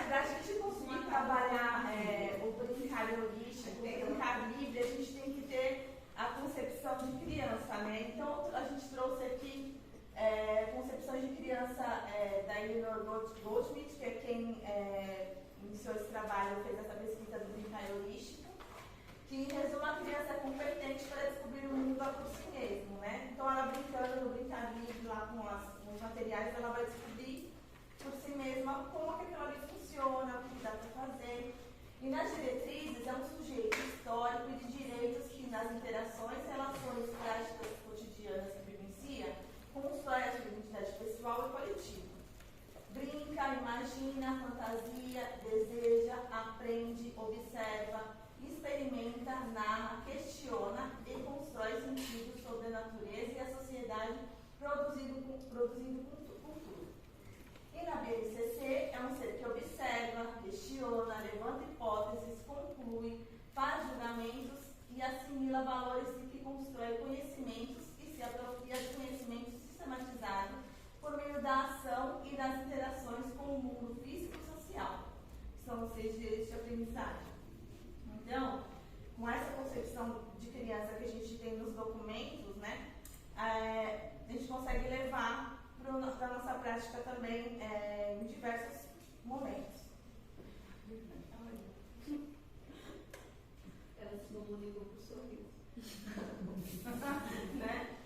Para a gente conseguir trabalhar o brincar holístico, o brincar livre, a gente tem que ter a concepção de criança, né? Então, a gente trouxe aqui concepções de criança da Eleanor Goldschmidt, que é quem iniciou esse trabalho, fez essa pesquisa do brincar holístico, que em resumo a criança é competente para descobrir o mundo por si mesmo, né? Então, ela brincando no brincar livre, lá com os materiais, ela vai descobrir por si mesma como aquilo ali funciona, o que dá para fazer. E nas diretrizes é um sujeito histórico e de direitos que nas interações, relações, práticas cotidianas que vivencia, constrói a sua identidade pessoal e coletiva. Brinca, imagina, fantasia, deseja, aprende, observa, experimenta, narra, questiona e constrói sentidos sobre a natureza e a sociedade produzindo cultura. E na BNCC é um ser que observa, questiona, levanta hipóteses, conclui, faz julgamentos e assimila valores e que constrói conhecimentos e se apropria de conhecimento sistematizado por meio da ação e das interações com o mundo físico e social, que são os 6 direitos de aprendizagem. Então, com essa concepção de criança que a gente tem nos documentos, né, a gente consegue levar para a nossa prática também em diversos momentos. Ela se comunicou com o sorriso. Né?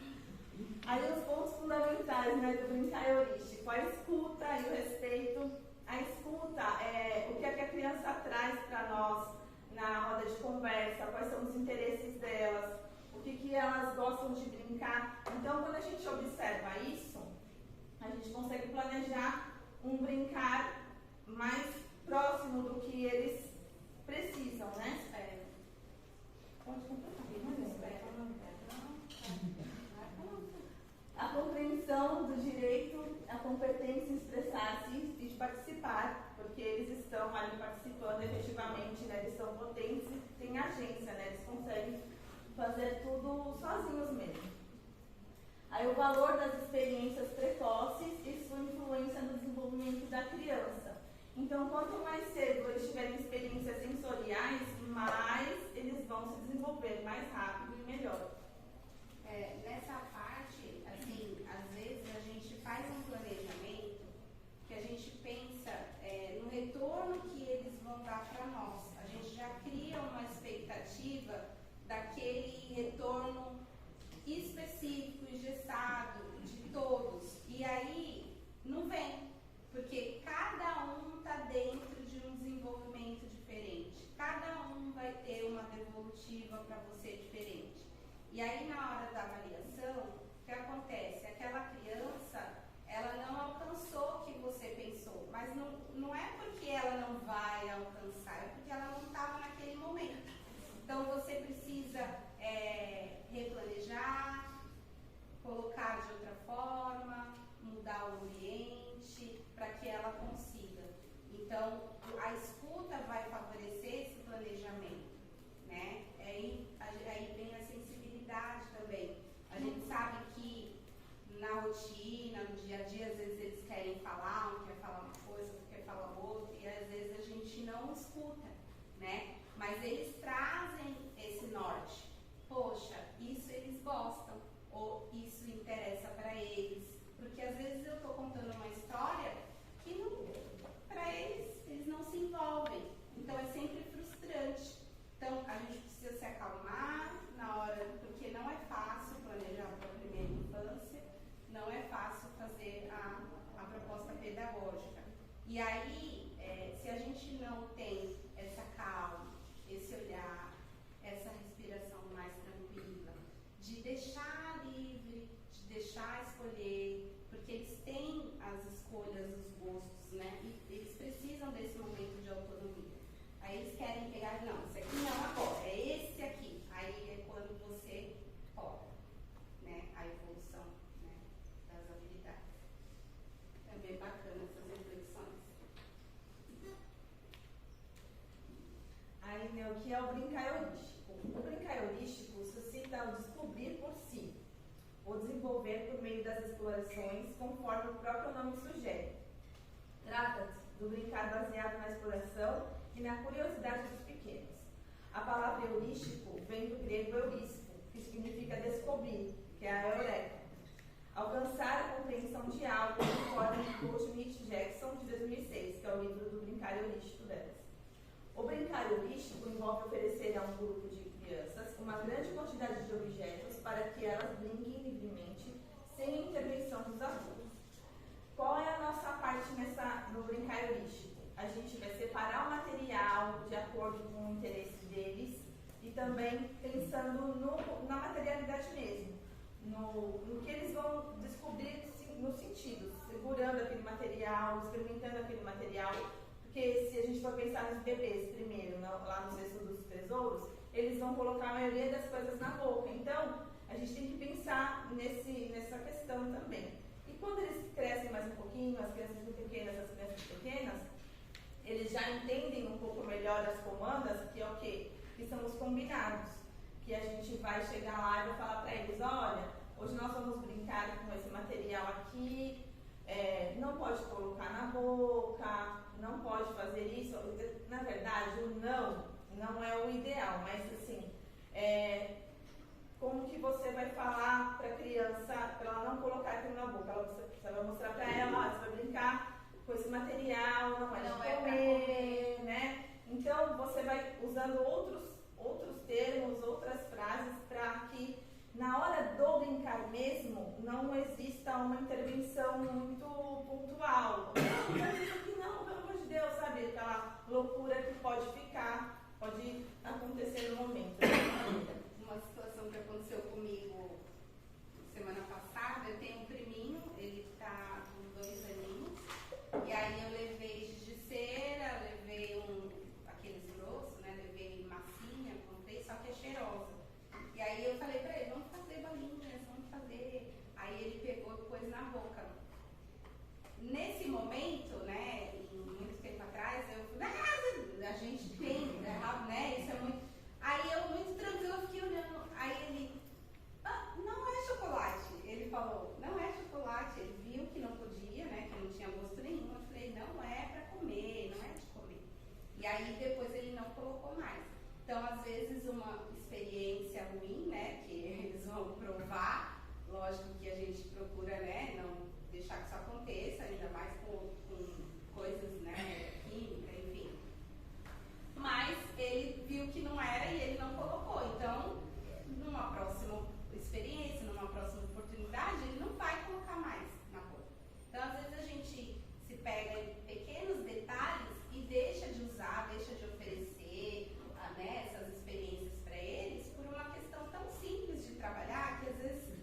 Aí os pontos fundamentais, né, do brincar heurístico, a escuta e o respeito. A escuta é o que a criança traz para nós na roda de conversa, quais são os interesses delas, o que elas gostam de brincar. Então, quando a gente observa isso, a gente consegue planejar um brincar mais próximo do que eles precisam, né? Pode completar. A compreensão do direito, a competência em expressar-se e de participar, porque eles estão ali participando efetivamente, né? Eles são potentes e têm agência, né? Eles conseguem fazer tudo sozinhos mesmo. Aí o valor das experiências precoces e sua influência no desenvolvimento da criança. Então, quanto mais cedo eles tiverem experiências sensoriais, mais eles vão se desenvolver, mais rápido e melhor. Nessa parte, assim, às vezes a gente faz um planejamento que a gente pensa no retorno que eles vão dar para nós. A gente já cria uma expectativa daquele retorno específico, engessado, de todos. E aí, não vem, porque cada um está dentro de um desenvolvimento diferente. Cada um vai ter uma devolutiva para você diferente. E aí, na hora da avaliação, o que acontece? Aquela criança, ela não alcançou o que você pensou, mas não é porque ela não vai alcançar, é porque ela não estava naquele momento. Então, você precisa replanejar, colocar de outra forma, mudar o ambiente para que ela consiga. Então, a escuta vai favorecer esse planejamento, né? Aí vem a sensibilidade também. A gente sabe que na rotina, no dia a dia, às vezes eles querem falar, um quer falar uma coisa, outro quer falar outra, e às vezes a gente não escuta, né? Mas eles trazem esse norte. Poxa, isso eles gostam, ou isso interessa para eles. Porque às vezes eu estou contando uma história que para eles não se envolvem. Então é sempre frustrante. Então a gente precisa se acalmar na hora, porque não é fácil planejar para a primeira infância, não é fácil fazer a proposta pedagógica. E aí, se a gente não tem essa calma, esse olhar, execução, né, das habilidades. É bem bacana essas reflexões. Aí, o que é o brincar heurístico? O brincar heurístico suscita o descobrir por si, ou desenvolver por meio das explorações, conforme o próprio nome sugere. Trata-se do brincar baseado na exploração e na curiosidade dos pequenos. A palavra heurístico vem do grego eurístico, que significa descobrir, que é a eureka. Alcançar a compreensão de algo, conforme o Schmidt Jackson, de 2006, que é o livro do brincar heurístico delas. O brincar heurístico envolve oferecer a um grupo de crianças uma grande quantidade de objetos para que elas brinquem livremente, sem intervenção dos adultos. Qual é a nossa parte no brincar heurístico? A gente vai separar o material de acordo com o interesse deles e também pensando na materialidade mesmo, no que eles vão descobrir nos sentidos, segurando aquele material, experimentando aquele material. Porque se a gente for pensar nos bebês primeiro, lá no cesto dos tesouros, eles vão colocar a maioria das coisas na boca. Então, a gente tem que pensar nessa questão também. E quando eles crescem mais um pouquinho, as crianças pequenas, eles já entendem um pouco melhor as comandas, que é o quê? Que são os combinados. Que a gente vai chegar lá e vai falar para eles, olha, hoje nós vamos brincar com esse material aqui, não pode colocar na boca, não pode fazer isso. Na verdade, o não é o ideal, mas assim, como que você vai falar para a criança, para ela não colocar aquilo na boca? Você vai mostrar para ela, você vai brincar com esse material, não é comer, né? Então, você vai usando outros termos, outras frases, para que na hora do brincar mesmo, não exista uma intervenção muito pontual. Não vai dizer que não, pelo amor de Deus, sabe? Aquela loucura que pode acontecer no momento. Uma situação que aconteceu comigo semana passada, eu tenho um priminho, ele está com 2 aninhos, e aí eu levei giz de cera, levei aqueles grossos, né? Levei massinha, comprei, só que é cheirosa. E aí eu falei pra ele, vamos fazer bolinhas, vamos fazer. Aí ele pegou e pôs na boca. Nesse momento, né, muito tempo atrás, a gente tem, né, isso é muito... Aí eu, muito tranquila, fiquei olhando. Aí ele, não é chocolate. Ele falou, não é chocolate. Ele viu que não podia, né, que não tinha gosto nenhum. Eu falei, não é pra comer, não é de comer. E aí depois ele não colocou mais. Então, às vezes, uma experiência ruim, né, que eles vão provar, lógico que a gente procura, né, não deixar que isso aconteça, ainda mais com coisas, né, química, enfim. Mas ele viu que não era e ele não colocou. Então, numa próxima experiência, numa próxima oportunidade, ele não vai colocar mais na boca. Então, às vezes, a gente se pega em pequenos detalhes e deixa de usar, deixa de oferecer, né, essas experiências para eles, por uma questão tão simples de trabalhar, que às vezes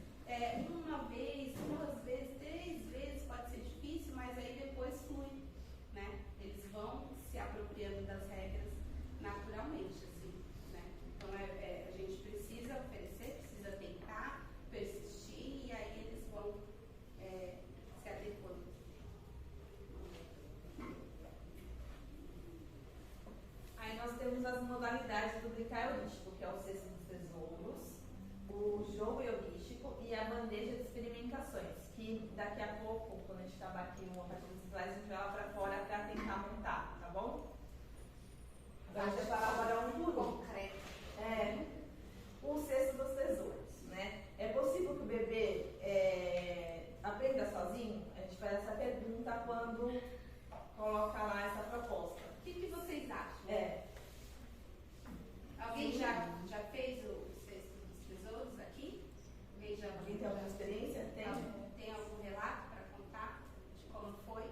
uma vez, 2 vezes, 3 vezes pode ser difícil, mas aí depois flui, né? Eles vão se apropriando das regras naturalmente, assim, né? Então a gente precisa oferecer, precisa tentar, persistir, e aí eles vão se adequando. Aí nós temos as modalidades do brincar heurístico, que é o cesto dos tesouros, o jogo heurístico e a bandeja de experimentações, que daqui a pouco, quando a gente acabar aqui uma parte dos slides, a gente vai lá para fora para tentar montar, tá bom? Vamos separar agora um por um. Concreto. O cesto dos tesouros, né? É possível que o bebê aprenda sozinho? A gente faz essa pergunta quando coloca lá essa proposta. O que vocês acham? Alguém já fez o cesto dos tesouros aqui? Alguém tem alguma experiência? Tem algum relato para contar de como foi?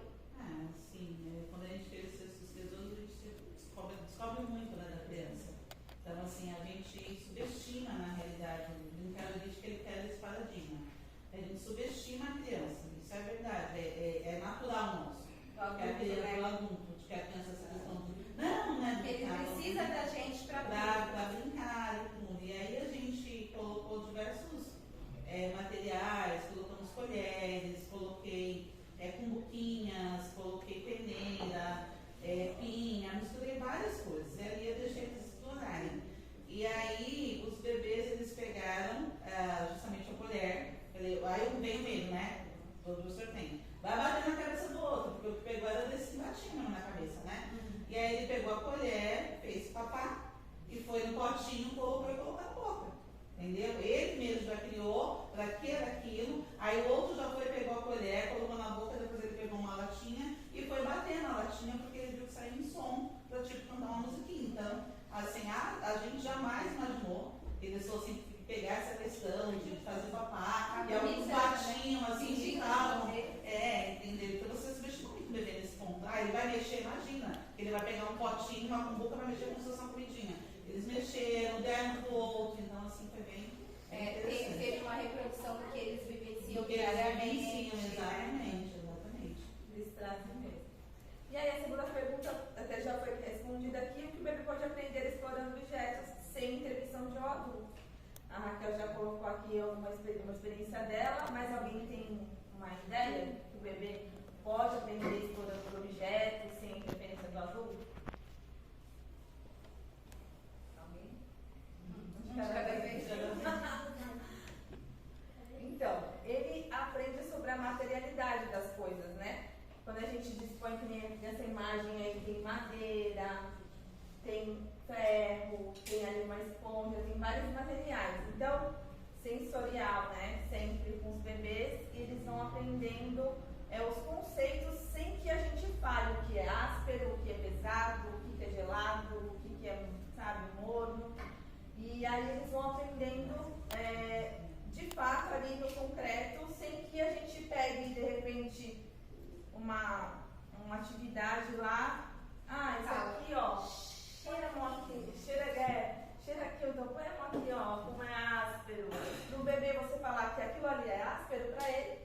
Sim. Quando a gente fez o cesto dos tesouros, a gente descobre muito, né, da criança. Então, assim, a gente subestima, na realidade, o brincar heurístico, ele quer a esparadinha. A gente subestima a criança, isso é verdade, é natural nosso. Que a criança, o adulto, que a criança essa questão de não é brincar. Ele precisa da gente para brincar e tudo. E aí a gente colocou diversos materiais, bem Teve uma reprodução do que eles vivenciam do que eles diariamente. vivenciam, exatamente. Eles trazem mesmo. E aí a segunda pergunta até já foi respondida aqui, o que o bebê pode aprender explorando objetos sem intervenção de um adulto? A Raquel já colocou aqui uma experiência dela, mas alguém tem uma ideia que o bebê pode aprender explorando os objetos sem interferência do adulto? Alguém? De cada vez. Então, ele aprende sobre a materialidade das coisas, né? Quando a gente dispõe, que nem nessa imagem aí, tem madeira, tem ferro, tem ali uma esponja, tem vários materiais. Então, sensorial, né? Sempre com os bebês, eles vão aprendendo os conceitos sem que a gente fale o que é áspero, o que é pesado, o que é gelado, o que é, sabe, morno. E aí eles vão aprendendo de fato ali no concreto, sem que a gente pegue de repente uma atividade lá. Ah, isso aqui, ó, cheira a mão aqui, cheira aqui, então põe a mão aqui, ó, como é áspero. No bebê você falar que aquilo ali é áspero, pra ele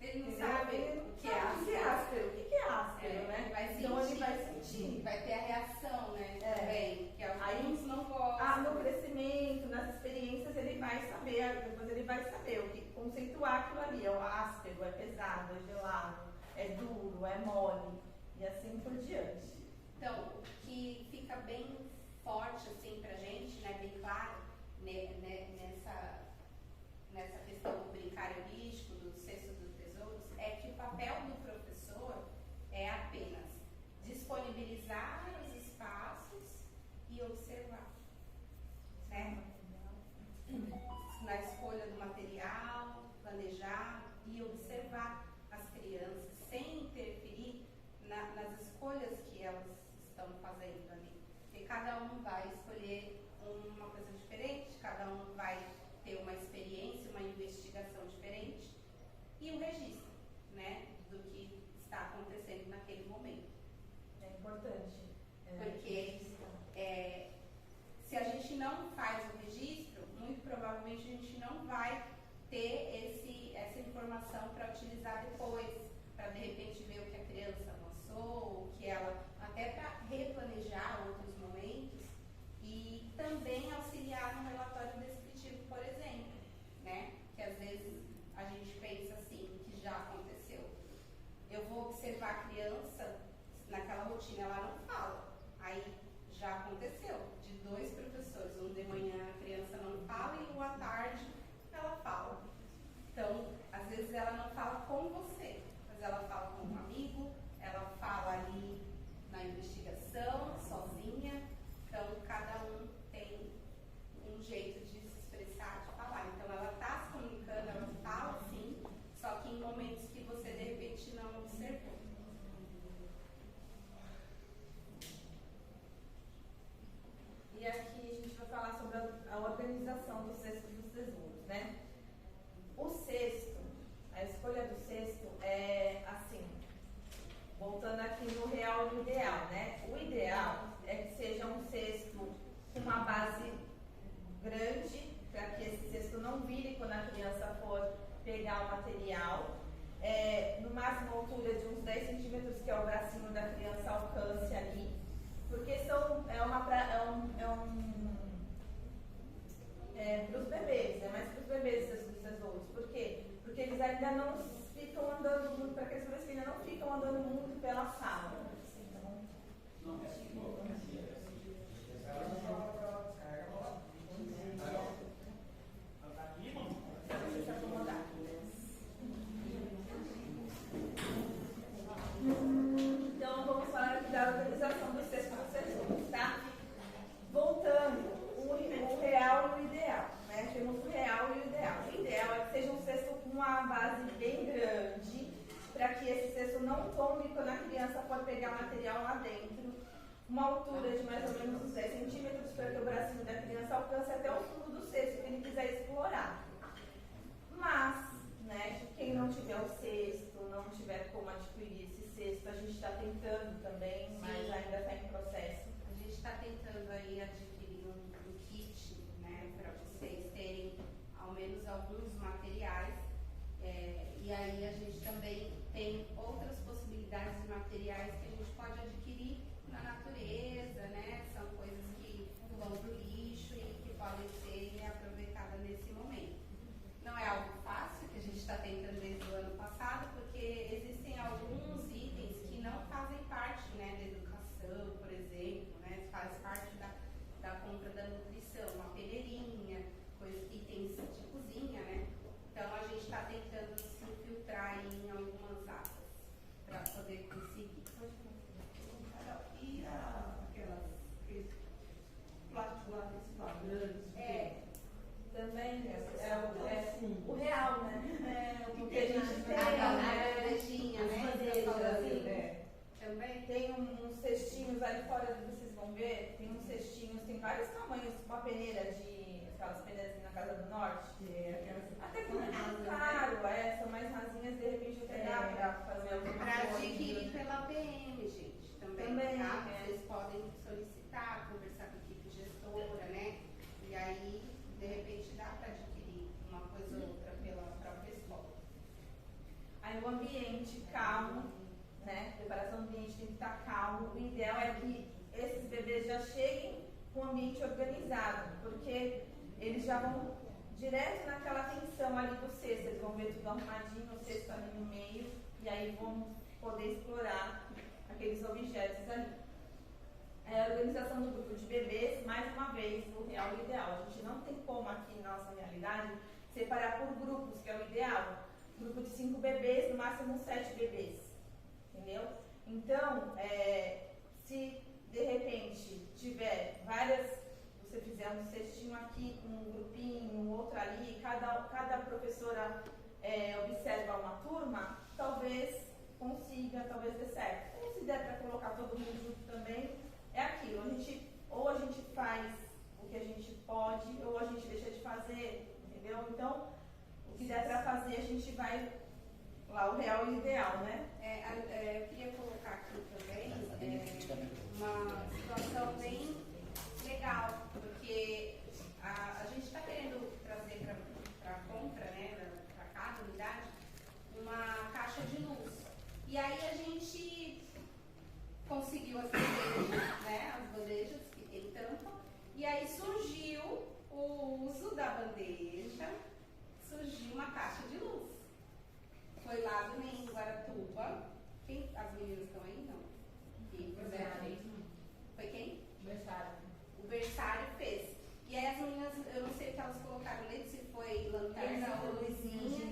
Ele não sabe o que é áspero. O que é áspero, né? Vai sentir, então ele vai sentir. vai ter a reação, né? Também, que alguns não No gostam. crescimento, nas experiências, ele vai saber, depois ele vai saber o que conceituar aquilo ali. É o áspero, é pesado, é gelado, é duro, é mole, e assim por diante. Então, o que fica bem forte assim pra gente, né, bem claro, nessa questão do brincar holístico, do cesto dos tesouros, é que o papel do professor é apenas disponibilizar os espaços e observar, certo? Na escolha do material, planejar e observar as crianças sem interferir nas escolhas que elas estão fazendo ali. Porque cada um vai escolher uma coisa diferente, cada um vai ter uma experiência, uma investigação diferente e um registro, né, do que está acontecendo naquele momento. É importante. Porque se a gente não faz o registro, muito provavelmente a gente não vai ter essa informação para utilizar depois, para de repente ver o que a criança lançou, o que ela, até para replanejar outros momentos e também auxiliar no relatório descritivo, por exemplo, né? Que às vezes a gente pensa assim, que já aconteceu. Eu vou observar a criança naquela rotina, ela não fala. Aí já aconteceu, de 2 professores, um de manhã a criança não fala e um à tarde ela fala. Então, às vezes ela não fala com você, mas ela fala com um amigo, ela fala ali na investigação, sozinha. Então, cada um tem um jeito de se expressar, de falar. Então, ela está se comunicando, ela fala sim, só que em momentos que você de repente não observou. E aqui a gente vai falar sobre a organização do cesto dos tesouros, né? O cesto, a escolha do cesto é assim, voltando aqui no real e no ideal, né? O ideal é que seja um cesto com uma base grande, para que esse cesto não vire quando a criança for pegar o material. No máximo altura de uns 10 centímetros, que é o bracinho da criança alcance ali, porque para os bebês, mais para os bebês esses tesouros. Por quê? Porque eles ainda não ficam andando muito, para aqueles bebês que ainda não ficam andando muito pela sala. Então, vamos falar aqui da organização do cesto dos tesouros, tá? Voltando, o real e o ideal, né? Temos o real e o ideal. O ideal é que seja um cesto com uma base bem grande, para que esse cesto não tombe quando a criança for pegar material lá dentro. Uma altura de mais ou menos uns 10 centímetros, para que o bracinho da criança alcance até o fundo do cesto, que ele quiser explorar. Mas, né, quem não tiver o cesto, não tiver como adquirir esse cesto, a gente está tentando também, mas ainda está em processo. A gente está tentando aí adquirir um kit, né, para lá principal, grandes. Também fundo. o real, né? O que a gente tem, A bandejinha, né? Também tem uns cestinhos ali fora, vocês vão ver, tem uns cestinhos, tem vários tamanhos, uma peneira de aquelas peneiras na Casa do Norte. Até que não é tão caro, são mais rasinhas, de repente até dá pra fazer alguma Para coisa. adquirir pela PM, gente, também, tá? Vocês podem solicitar, conversar com a equipe gestora, né? E aí, de repente, dá para adquirir uma coisa ou outra pela própria escola. Aí o ambiente calmo, né? Preparação do ambiente tem que estar calmo. O ideal é que esses bebês já cheguem com o ambiente organizado, porque eles já vão direto naquela tensão ali do cesto. Eles vão ver tudo arrumadinho, o cesto ali no meio, e aí vão poder explorar aqueles objetos ali. A organização do grupo de bebês, mais uma vez, o real e o ideal. A gente não tem como aqui na nossa realidade separar por grupos, que é o ideal. Grupo de 5 bebês, no máximo 7 bebês. Entendeu? Então, se de repente tiver várias, você fizer um cestinho aqui com um grupinho, um outro ali, cada professora observa uma turma, talvez consiga, talvez dê certo. Ou se der para colocar todo mundo junto também, é aquilo. Ou a gente faz o que a gente pode, ou a gente deixa de fazer, entendeu? Então, o que der para fazer, a gente vai lá, o real e o ideal, né? Eu queria colocar aqui também uma situação bem legal, porque a gente está querendo trazer para a compra, né, para cada unidade, uma caixa de luz. E aí a gente conseguiu as bandejas, né, as bandejas que tem tampa, e aí surgiu o uso da bandeja, surgiu uma caixa de luz. Foi lá do em Guaratuba. As meninas estão aí? Não. Foi quem? O Versário fez. E aí as meninas, eu não sei o que elas colocaram nele, se foi lanterna ou luzinha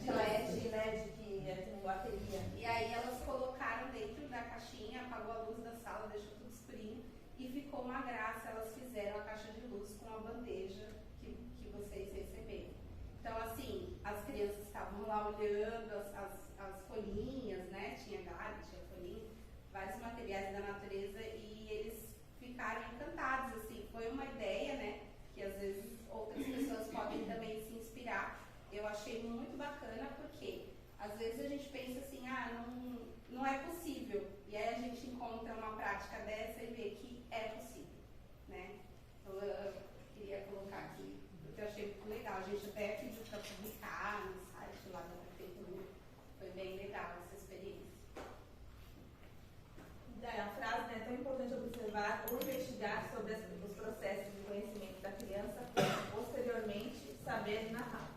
de LED que tem bateria. E aí elas colocaram dentro da caixinha, apagou a luz da sala, deixou tudo escurinho e ficou uma graça. Elas fizeram a caixa de luz com a bandeja que vocês receberam. Então, assim, as crianças estavam lá olhando as folhinhas, né? Tinha galho, tinha folhinha, vários materiais da natureza e eles ficaram encantados, assim. Foi uma ideia, né? Que às vezes outras pessoas podem também se inspirar. Eu achei muito bacana porque às vezes a gente pensa assim, não é possível. E aí a gente encontra uma prática dessa e vê que é possível, né? Então, eu queria colocar aqui, porque eu achei muito legal. A gente até pediu para publicar no site lá da prefeitura. Foi bem legal essa experiência. A frase, né, é tão importante observar ou investigar sobre os processos de conhecimento da criança, posteriormente saber narrar.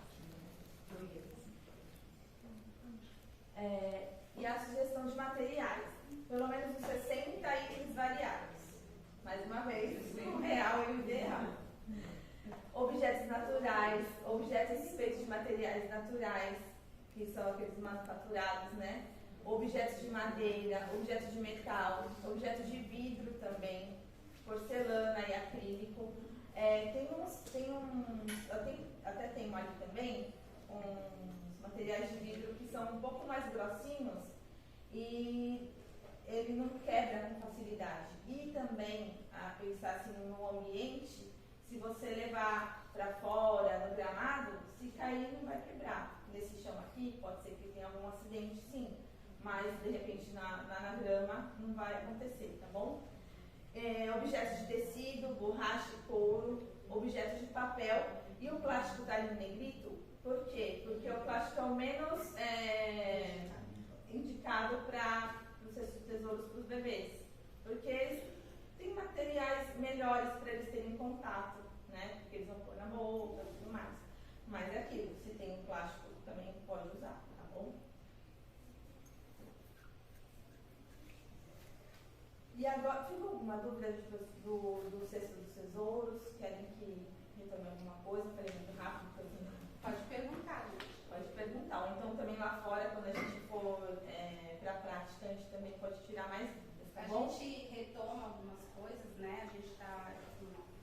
E a sugestão de materiais, pelo menos os 60 itens variados. Mais uma vez, o real e o ideal. Objetos naturais, objetos feitos de materiais naturais, que são aqueles manufaturados, né? Objetos de madeira, objetos de metal, objetos de vidro também, porcelana e acrílico. Até tem ali também uns materiais de vidro que são um pouco mais grossinhos e ele não quebra com facilidade. E também, a pensar assim no ambiente, se você levar para fora, no gramado, se cair não vai quebrar. Nesse chão aqui, pode ser que tenha algum acidente, sim, mas de repente na grama não vai acontecer, tá bom? Objetos de tecido, borracha, couro, objetos de papel e o plástico da linha negrito. Por quê? Porque o plástico é o menos indicado para os tesouros para os bebês. Porque eles têm materiais melhores para eles terem contato, né? Porque eles vão pôr na boca e tudo mais. Mas é aquilo, se tem plástico também pode usar, tá bom? E agora, ficou alguma dúvida do cesto dos tesouros? Querem que retome alguma coisa? Falei muito rápido, coisinha. Pode perguntar, gente. Pode perguntar. Ou então também lá fora, quando a gente for para a prática, a gente também pode tirar mais dúvidas, tá bom? A gente retoma algumas coisas, né? A gente está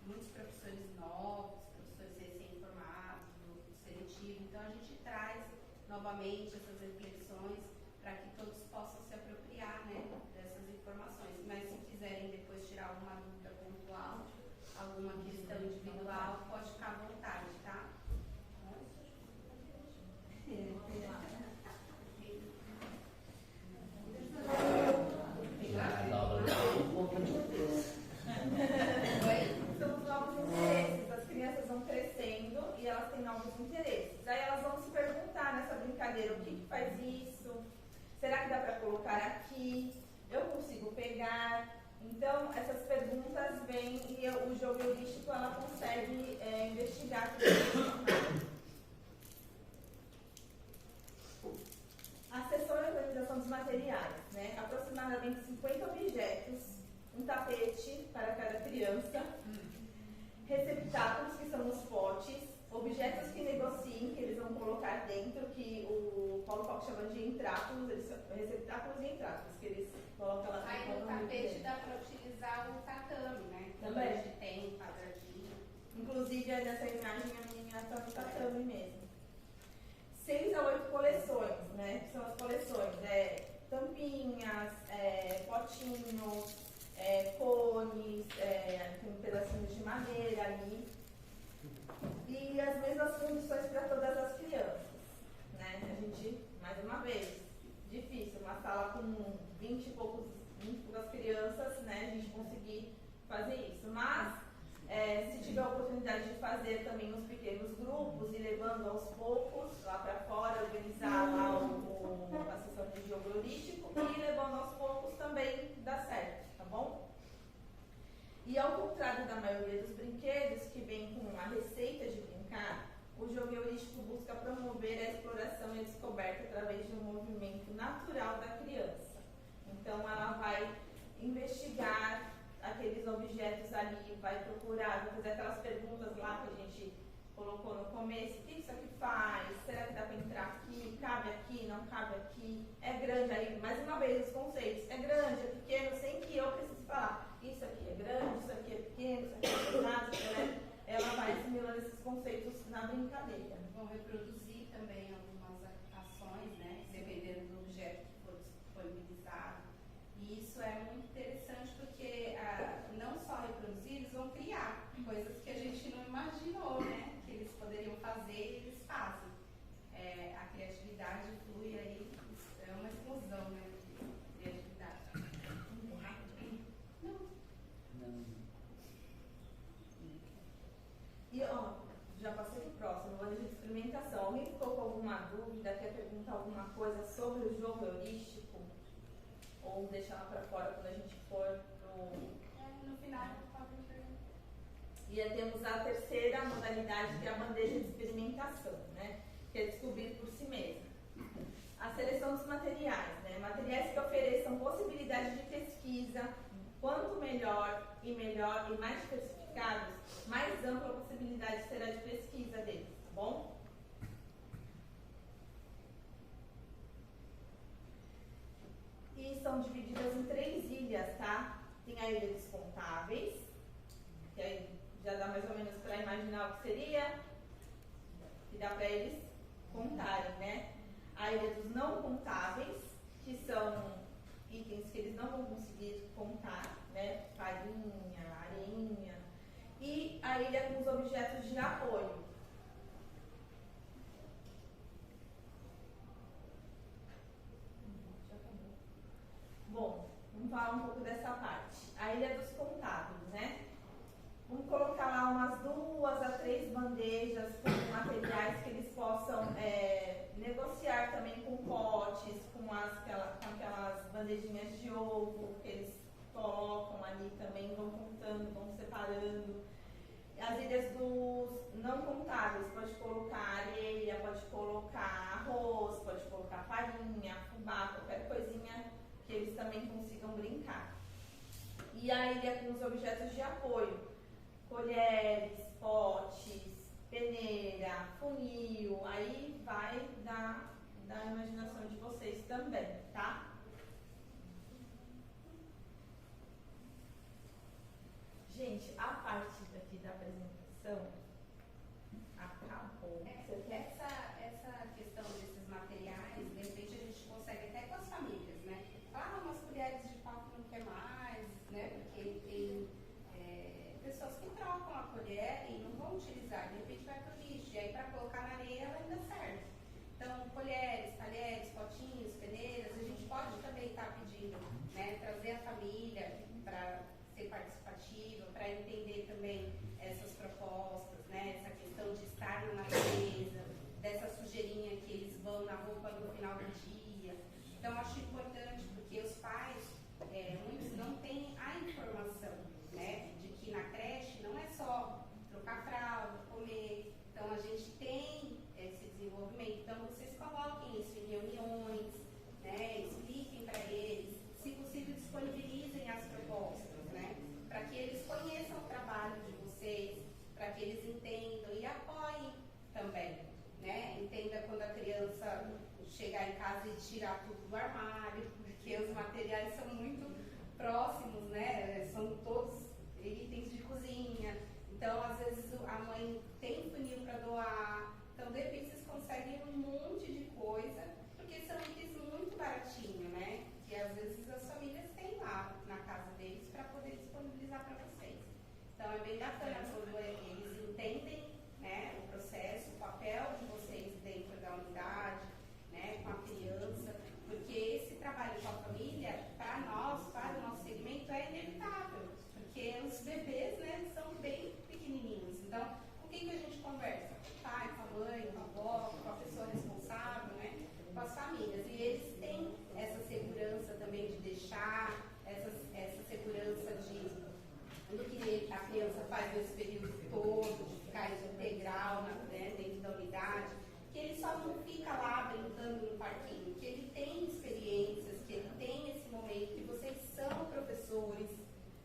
muitos professores novos, professores recém-formados, do seletivo. Então, a gente traz novamente essas reflexões para que todos possam se apropriar, né, dessas informações. Mas se quiserem depois tirar alguma dúvida pontual, alguma questão individual, pode ficar à vontade, tá? São os novos interesses. As crianças vão crescendo e elas têm novos interesses. Aí elas vão se perguntar nessa brincadeira, o que faz isso? Será que dá para colocar aqui? Eu consigo pegar? Então, essas perguntas vêm e o jogo heurístico ela consegue investigar tudo isso. A seção e organização dos materiais, né? Aproximadamente 50 objetos, um tapete para cada criança, receptáculos, que são os potes, objetos que negociem, que eles vão colocar dentro, que o Paulo Fox chama de entráculos, eles são receptáculos e entráculos, que eles colocam lá. Aí no tapete dá para utilizar o tatame, né? Também. A gente tem um quadradinho. Inclusive, nessa imagem a minha está no tatame mesmo. 6 a 8 coleções, né? Que são as coleções, tampinhas, potinhos, cones, tem pedacinhos de madeira ali. E as mesmas condições para todas as crianças, né? A gente, mais uma vez, difícil, uma sala com 20 e poucas crianças, né? A gente conseguir fazer isso. Mas, se tiver a oportunidade de fazer também nos pequenos grupos e levando aos poucos lá para fora, organizar lá a sessão de jogo heurístico e levando aos poucos também dá certo, tá bom? E ao contrário da maioria dos brinquedos que vem com a receita de brincar, o jogo heurístico busca promover a exploração e a descoberta através de um movimento natural da criança. Então ela vai investigar aqueles objetos ali, vai procurar, vai fazer aquelas perguntas lá que a gente colocou no começo, o que isso aqui faz? Será que dá para entrar aqui? Cabe aqui? Não cabe aqui? É grande aí? Mais uma vez, os conceitos. É grande, é pequeno, sem que eu precise falar. Isso aqui é grande, isso aqui é pequeno, isso aqui é pesado, né? Ela vai assimilando esses conceitos na brincadeira. Vão reproduzir também algumas ações, né? Dependendo do objeto que for disponibilizado. E isso é muito interessante porque não só reproduzir, eles vão criar coisas que a gente não imaginou, né? Que eles poderiam fazer e eles fazem. A criatividade flui aí, é uma explosão, né? De criatividade. E ó, já passei pro próximo, vou de experimentação. Alguém ficou com alguma dúvida, quer perguntar alguma coisa sobre o jogo heurístico? Ou deixar lá para fora quando a gente for No final, podem perguntar. E temos a terceira modalidade, que é a bandeja de experimentação, né? Que é descobrir por si mesmo. A seleção dos materiais, né? Materiais que ofereçam possibilidade de pesquisa, quanto melhor e mais diversificados, mais ampla a possibilidade será de pesquisa deles, tá bom? E são divididas em 3 ilhas, tá? Tem a ilha dos contáveis, que aí já dá mais ou menos para imaginar o que seria, que dá para eles contarem, né? A ilha dos não contáveis, que são itens que eles não vão conseguir contar, né? Farinha, areinha. E a ilha com os objetos de apoio. Bom, vamos falar um pouco dessa parte. A ilha dos contábeis, né? Vamos colocar lá umas 2 a 3 bandejas com materiais que eles possam negociar também com potes, com aquelas bandejinhas de ovo que eles colocam ali também, vão contando, vão separando. As ilhas dos não contáveis, pode colocar areia, pode colocar arroz, pode colocar farinha, fubá, qualquer coisinha que eles também consigam brincar. E a ilha com os objetos de apoio, colheres, potes, peneira, funil, aí vai da imaginação de vocês também, tá? Gente, a parte daqui roupa no final do dia. Então, acho importante, porque os pais, muitos não têm a informação, né, de que na creche não é só trocar fralda, comer. Então, a gente tem esse desenvolvimento. Então, vocês coloquem isso em reuniões, né, expliquem para eles, se possível, disponibilizem as propostas, né, para que eles conheçam o trabalho de vocês, para que eles entendam e apoiem também, né? Entenda quando a criança chegar em casa e tirar tudo do armário, porque os materiais são muito próximos, né? São todos itens de cozinha. Então, às vezes, a mãe tem funil para doar. Então, de repente, vocês conseguem um monte de coisa, porque são itens muito baratinhos, né? Que às vezes as famílias têm lá na casa deles para poder disponibilizar para vocês. Então, é bem bacana quando eles entendem, né, o processo, o papel de vocês dentro da unidade, né, com a criança, porque esse trabalho com a família, para nós, para o nosso segmento, é inevitável, porque os bebês, né, são bem pequenininhos. Então, com quem que a gente conversa? Com o pai, com a mãe, com a avó, com a pessoa responsável, né, com as famílias. E eles têm essa segurança também de deixar, essa segurança do que a criança faz nesse período todo, de ficar integral, né, dentro da unidade, que ele só não fica lá brincando no parquinho, que ele tem experiências, que ele tem esse momento, que vocês são professores,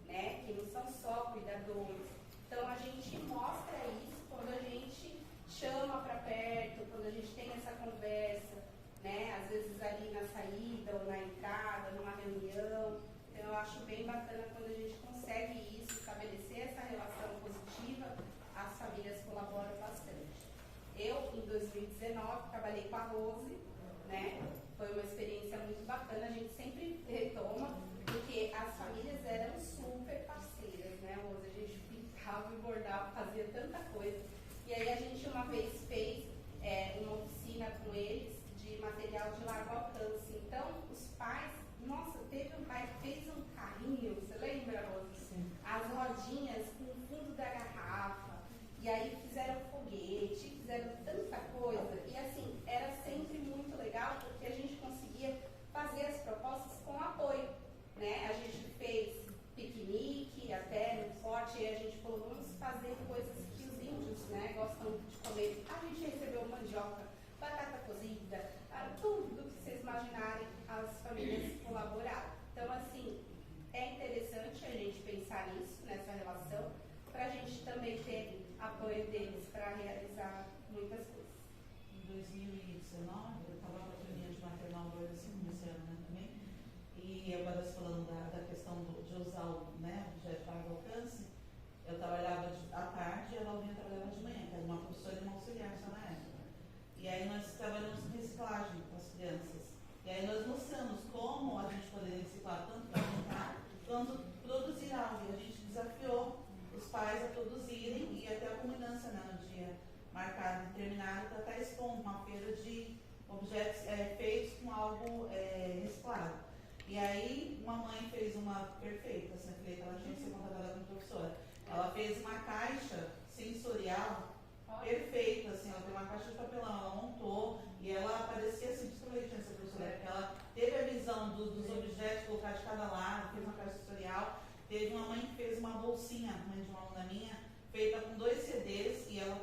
né, que não são só cuidadores. Então, a gente mostra isso quando a gente chama para perto, quando a gente tem essa conversa, né, às vezes ali na saída ou na entrada, numa reunião. Então, eu acho bem bacana quando a gente consegue isso, estabelecer essa relação positiva, as famílias colaboram bastante. Eu, em 2019, trabalhei com a Rose, né? Foi uma experiência muito bacana, a gente sempre retoma, porque as famílias eram super parceiras, né, Rose? A gente pintava e bordava, fazia tanta coisa. E aí a gente uma vez fez uma oficina com eles de material de largo alcance. Então, os pais, nossa, teve um pai que fez um carrinho, você lembra, Rose? Sim. As rodinhas com o fundo da garrafa, e aí fizeram foguete, fizeram tanta coisa, e assim, era sempre muito legal, porque a gente conseguia fazer as propostas com apoio, né? A gente fez piquenique até no forte, e a gente falou, vamos fazer coisas que os índios, né, gostam de comer. A gente recebeu mandioca, batata cozida, tudo que vocês imaginarem, as famílias colaboraram. Então, assim, é interessante a gente pensar nisso, nessa relação, para a gente também ter apoio deles para realizar muitas coisas. Em 2019, eu estava com a turminha de maternal 2, assim, esse ano, né, também, e agora falando da questão de usar o, né, objeto de largo alcance, eu trabalhava à tarde e a Laurinha trabalhava de manhã, que era uma professora e uma auxiliar só na época. E aí nós trabalhamos com reciclagem com as crianças. E aí nós mostramos como a gente poderia reciclar tanto para brincar quanto produzir algo. E a gente desafiou os pais a produzirem e até a culminância, né, no dia marcado e terminado para estar expondo uma feira de objetos feitos com algo reciclado. E aí uma mãe fez uma perfeita, assim, eu falei que ela tinha que ser contratada como professora. Ela fez uma caixa sensorial perfeita, assim, ela tem uma caixa de papelão, ela montou e ela parecia assim, justamente essa professora, porque ela teve a visão dos objetos colocar de cada lado, fez uma caixa sensorial. Teve uma mãe que fez uma bolsinha, mãe de uma aluna minha, feita com 2 CDs e ela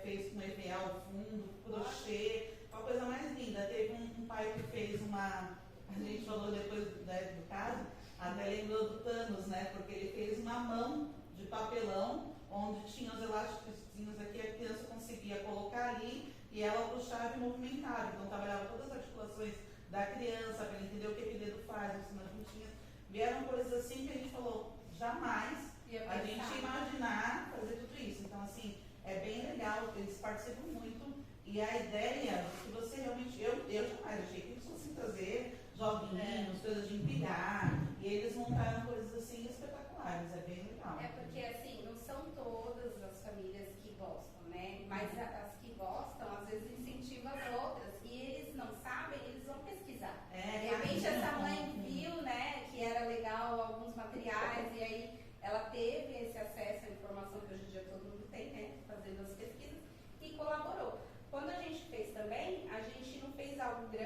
fez com EVA ao fundo, crochê, uma coisa mais linda. Teve um pai que fez a gente falou depois do caso, até lembrou do Thanos, né, porque ele fez uma mão de papelão, onde tinha os elásticos aqui, a criança conseguia colocar ali e ela puxava e movimentava. Então trabalhava todas as articulações da criança, para entender o que o dedo faz, em cima de juntinhas. Vieram coisas assim que a gente falou, jamais a gente imaginar fazer tudo isso. Então, assim, é bem legal, eles participam muito. E a ideia que você realmente, eu jamais achei que eles fossem trazer joguinhos, coisas de empilhar, e eles montaram coisas assim espetaculares, é bem legal. É porque, assim, não são todas as famílias que gostam, né? Mas as que gostam, às vezes incentivam as outras, e eles não sabem, eles vão pesquisar. De repente essa mãe viu, né, que era legal alguns materiais, e aí ela teve esse acesso à informação que hoje em dia todo mundo tem, né, fazendo as pesquisas, e colaborou. Quando a gente fez também, a gente não fez algo grande,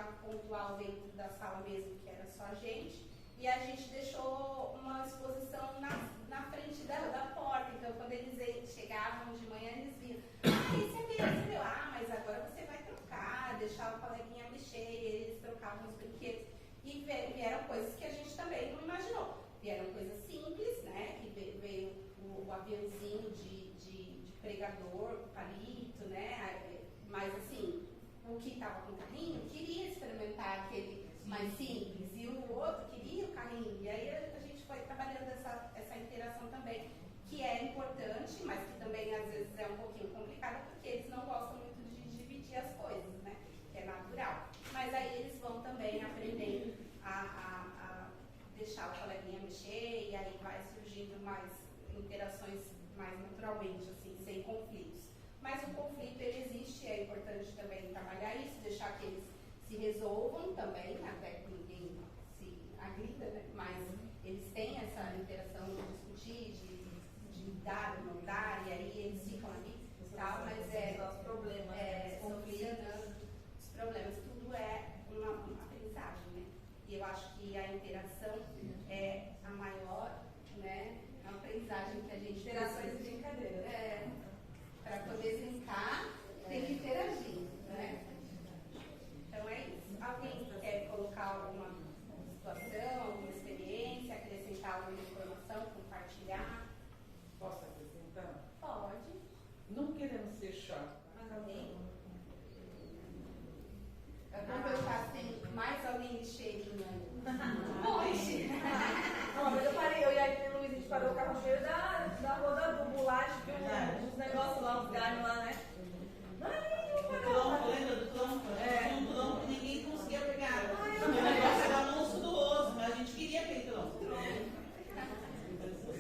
algo pontual dentro da sala mesmo, que era só a gente. E a gente deixou uma exposição na frente da porta. Então, quando eles chegavam de manhã, eles viam. Você viu? Mas agora você vai trocar, deixar o coleguinha mexer. E eles trocavam os brinquedos. E vieram coisas que a gente também não imaginou. Vieram coisas simples, né? Que veio o aviãozinho de pregador, palito, né? Mas assim, o que estava com o carrinho queria experimentar aquele mais simples. E o outro queria o carrinho. E aí a gente foi trabalhando essa interação também, que é importante, mas que também às vezes é um pouquinho complicada, porque eles não gostam muito de dividir as coisas, né? Que é natural. Mas aí eles vão também aprendendo a deixar o coleguinha mexer, e aí vai surgindo mais interações mais naturalmente, assim, sem conflitos. Mas o conflito, ele existe, é importante também trabalhar isso, deixar que eles se resolvam também, até que ninguém se agrida, né? Mas eles têm essa interação de discutir, de dar ou não dar, e aí eles ficam ali e tal, mas os problemas, conflitando, os problemas, tudo é uma aprendizagem, né? E eu acho que a interação é a maior, né, aprendizagem que a gente tem. Interações e brincadeiras. Para poder brincar, tem que interagir, né? Então é isso. Alguém quer colocar alguma situação, alguma experiência, acrescentar alguma informação, compartilhar? Posso acrescentar? Pode. Não queremos ser chato. Mais alguém? Vamos perguntar se tem mais alguém de cheirinho aí. Hoje. Uma vez eu parei, eu e a Luiz, a gente parou o carro cheio da roda do bolacha, os negócios lá, os galhos lá, né? O tronco, lembra do tronco? Tinha um tronco que ninguém conseguia pegar. O negócio era monstruoso, mas a gente queria aquele tronco.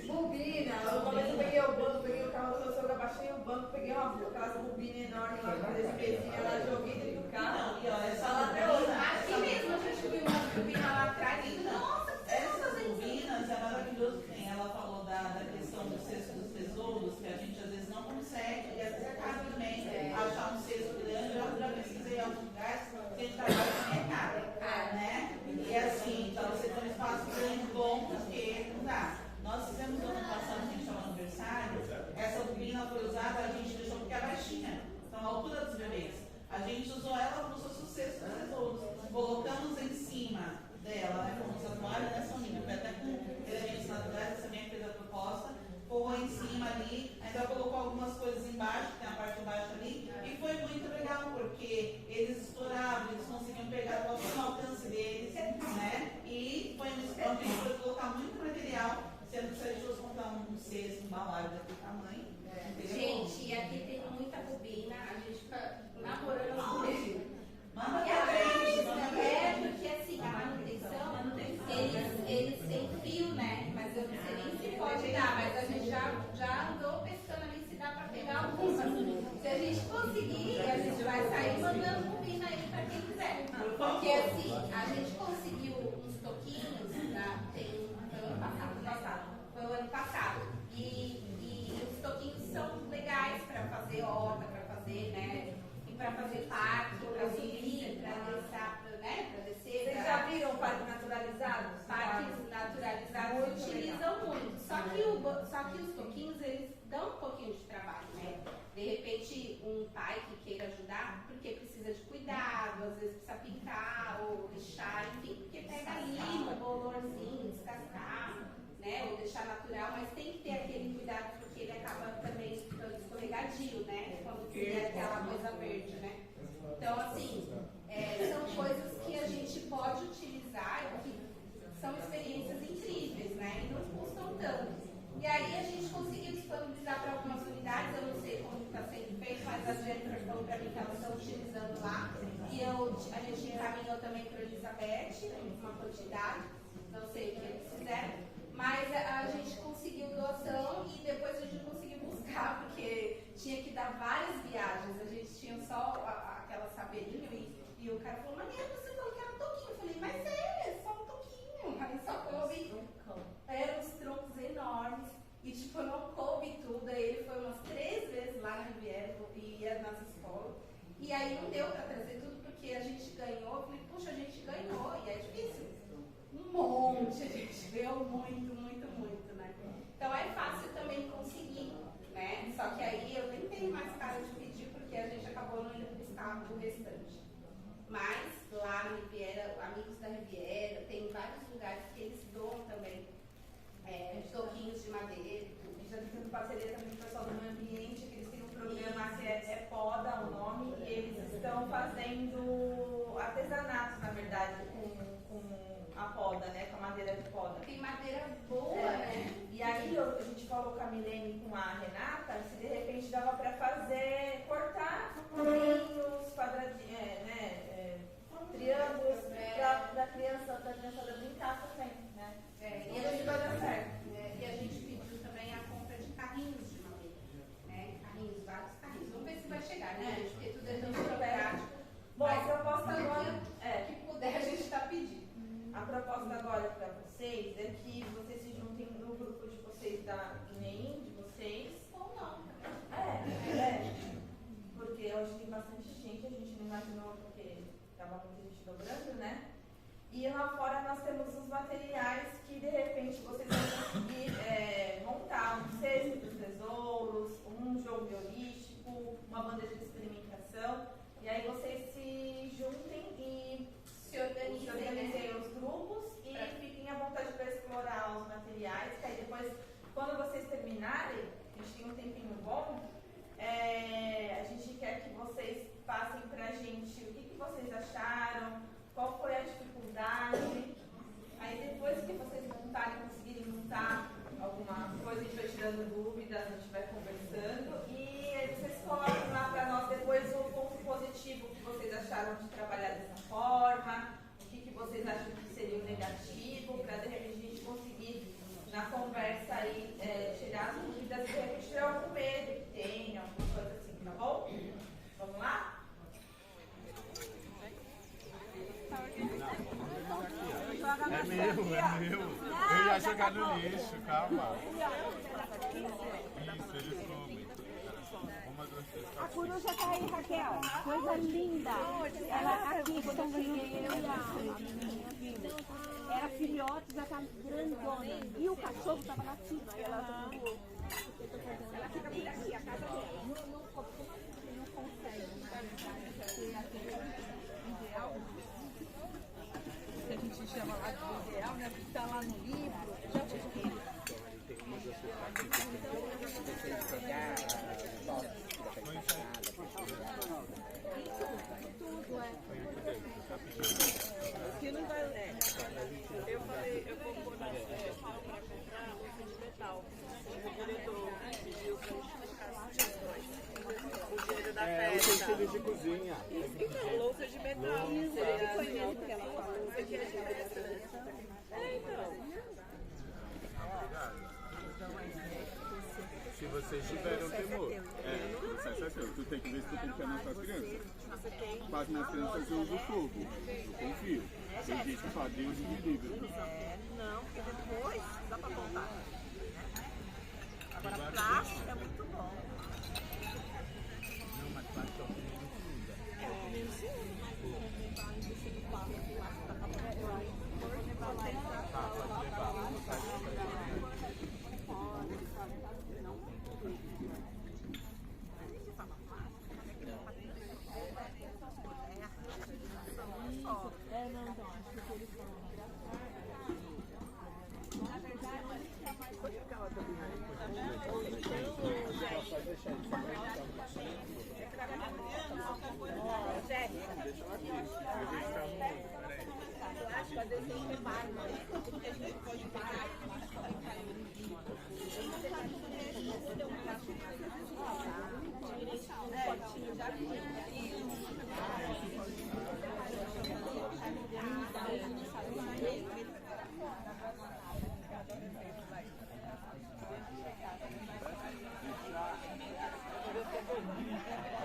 Bobina, uma vez eu peguei o banco, peguei o carro do meu sogro, abaixei o banco, peguei aquelas bobinas enormes lá, aqueles pezinhos lá, joguei dentro do carro. Não, e olha, essa Ela até hoje. Aqui mesmo a gente viu uma bobina lá atrás e nossa, essas bobinas é maravilhoso que tem. Ela falou da questão do cesto dos tesouros, que a gente às vezes não consegue, e às vezes acaba também achar um cesto grande. Eu já pesquisei em alguns lugares que a gente trabalha com a minha cara, né? E assim, então você tem um espaço grande, bom, porque não dá. Nós fizemos no ano passado, que a gente estava no aniversário, essa bobina foi usada, a gente deixou porque é baixinha, então a altura dos bebês. A gente usou ela como se fosse o cesto dos tesouros. Colocamos em cima dela, né, como essa toalha, né, Soninha, foi até com elementos naturais, essa minha fez a proposta, pôs em cima ali, ainda colocou algumas coisas embaixo, que tem a parte de baixo ali, e foi muito legal, porque eles estouravam, eles conseguiam pegar o alcance deles, né, e foi um espaço que a gente foi colocar muito material, sendo que se a gente fosse comprar um cesto, um balaio daquele tamanho, gente, e aqui tem muita bobina, a gente fica namorando com ele. manda Porque pra gente, manda pra gente. porque assim, a manutenção, eles têm fio, né? Mas eu não sei nem se pode dar, mas a gente já andou pescando ali se dá pra pegar algumas. Se a gente conseguir, a gente vai sair mandando bobina aí pra quem quiser. Porque assim, a gente conseguiu uns toquinhos, foi o ano passado. Foi o ano passado. E os toquinhos são legais pra fazer horta, pra fazer, né? E pra fazer parque, pra subir, pra descer, né? Pra descer. Vocês já viram parques naturalizados? Parques naturalizados utilizam muito. Só que os toquinhos, eles dão um pouquinho de trabalho, né? De repente, um pai que queira ajudar, porque precisa de cuidado, às vezes precisa pintar ou lixar, enfim, porque pega lima, bolorzinho, descascar, né? Ou deixar natural, mas tem que ter aquele cuidado, porque ele acaba também ficando escorregadio, né? Quando cria aquela coisa verde, né? Então, assim, são coisas que a gente pode utilizar, que são experiências incríveis, né? E não custam tanto. E aí a gente conseguiu disponibilizar para algumas unidades, eu não sei como está sendo feito, mas as diretoras falou para mim que elas estão utilizando lá. E a gente encaminhou também para a Elizabeth, uma quantidade, não sei o que eles fizeram, mas a gente conseguiu doação e depois a gente conseguiu buscar, porque tinha que dar várias viagens, a gente tinha só aquela saberinho e o cara falou, Maria, você falou que era um toquinho. Eu falei, mas é só um toquinho. Aí só coube, eram uns troncos enormes e tipo, não coube tudo. Aí ele foi umas 3 vezes lá na Riviera e ia nas escolas. E aí não deu para trazer tudo porque a gente ganha ganhou, eu falei, puxa, a gente ganhou, e é difícil. Um monte, a gente ganhou muito, muito, muito, né? Então é fácil também conseguir, né? Só que aí eu nem tenho mais cara de pedir, porque a gente acabou não indo buscar o restante. Mas lá na Riviera, amigos da Riviera, tem vários lugares que eles doam também toquinhos de madeira. A gente está tentando parceria também com o pessoal do meio ambiente, que eles têm um programa que é Poda, o nome, e eles estão fazendo artesanatos, na verdade, com a poda, né? Com a madeira de poda. Tem madeira boa, né? E aí a gente falou com a Milene e com a Renata, se de repente dava para fazer, cortar furinhos, quadradinhos, triângulos, para a criançada brincar também, né? E a gente vai dar certo. E a gente pediu também a compra de carrinhos de madeira, né? Carrinhos, vários carrinhos. Vamos ver se vai chegar, né, gente? Porque tudo é tão burocrático. Bom, a proposta agora que puder a gente está pedindo. A proposta agora para vocês é que vocês se juntem no grupo de vocês da INEM, de vocês. Ou não. Porque hoje tem bastante gente, a gente não imaginou porque estava muita gente dobrando, né? E lá fora nós temos os materiais que de repente vocês vão conseguir montar um cesto dos tesouros, um jogo biolístico, uma bandeja de experimentação. E aí vocês se juntem e se organizem os grupos e fiquem à vontade para explorar os materiais, que aí depois, quando vocês terminarem, a gente tem um tempinho bom, a gente quer que vocês passem para a gente o que vocês acharam, qual foi a dificuldade. Aí depois que vocês montarem, conseguirem montar alguma coisa, a gente vai tirando dúvidas, a gente vai conversando e aí vocês colocam lá para nós depois o ponto positivo que vocês acharam de trabalhar dessa forma, o que vocês acham que seria o negativo, para de repente a gente conseguir na conversa aí tirar as dúvidas e de repente tirar algum medo que tenha, alguma coisa assim, tá bom? Vamos lá? É meu. Eu ia jogar no lixo, calma. Isso, eles comem. Uma, duas, três, A quatro. coruja tá aí, Raquel. Coisa linda. Ela aqui, quando eu ganhei, eu e a era filhote, já tá grandona. E o cachorro tava latindo. Aí ela fica por aqui, a casa dela. Não consegue. Que a gente chama lá de ideal, né? Que está lá no livro. Que não vai ler. Eu falei, eu vou pôr na pau para comprar o fio de metal. O diretor pediu para eu explicar as sugestões. O dinheiro da festa. Utensílios de cozinha. Então, louça de metal. Foi mesmo que ela falou. Isso aqui é interessante. Então. Se vocês tiveram temor. Tu tem que ver se tu confia nas tuas crianças. Com as minhas crianças eu uso fogo. Eu confio. Tem gente que fala, Deus me livre. Não, porque depois dá para voltar. Agora, plástico é muito bom. Não, mas plástico é o que menos usa.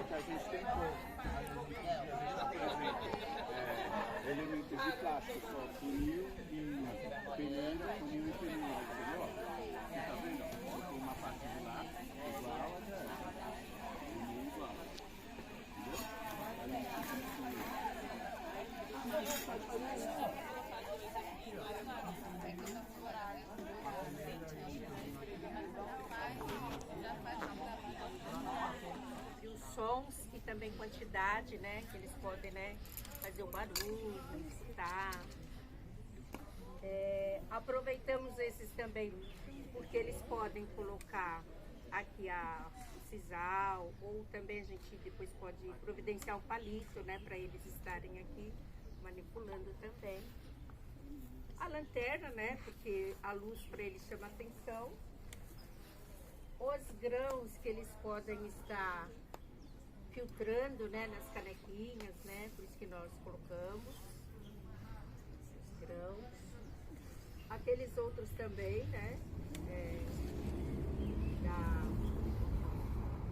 A gente tem elementos de plástico, só funil e peneira, funil e peneira, entendeu? Você tá vendo? Você tem uma parte de lá, igual a dela. Funil igual. Entendeu? atividade, né? Que eles podem, né, fazer o barulho, escutar. Aproveitamos esses também porque eles podem colocar aqui o sisal, ou também a gente depois pode providenciar o palito, né, para eles estarem aqui manipulando também. A lanterna, né, porque a luz para eles chama atenção. Os grãos que eles podem estar filtrando, né, nas canequinhas, né, por isso que nós colocamos os grãos. Aqueles outros também, né,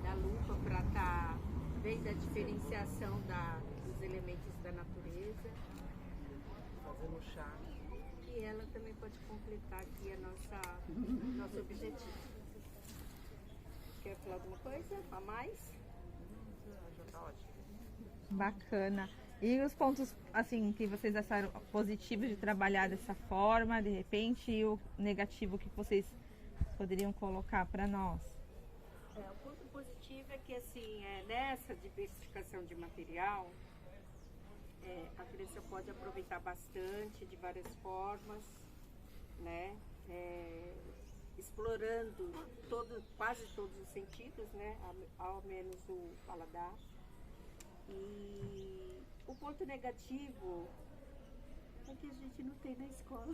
da lupa para estar vendo a diferenciação dos elementos da natureza. Fazendo chá. E ela também pode completar aqui nosso objetivo. Quer falar alguma coisa a mais? Já tá ótimo. Bacana. E os pontos, assim, que vocês acharam positivos de trabalhar dessa forma, de repente, e o negativo que vocês poderiam colocar para nós? O ponto positivo é que, assim, nessa diversificação de material, a criança pode aproveitar bastante de várias formas, né? Explorando quase todos os sentidos, né? Ao menos o paladar. E o ponto negativo é que a gente não tem na escola.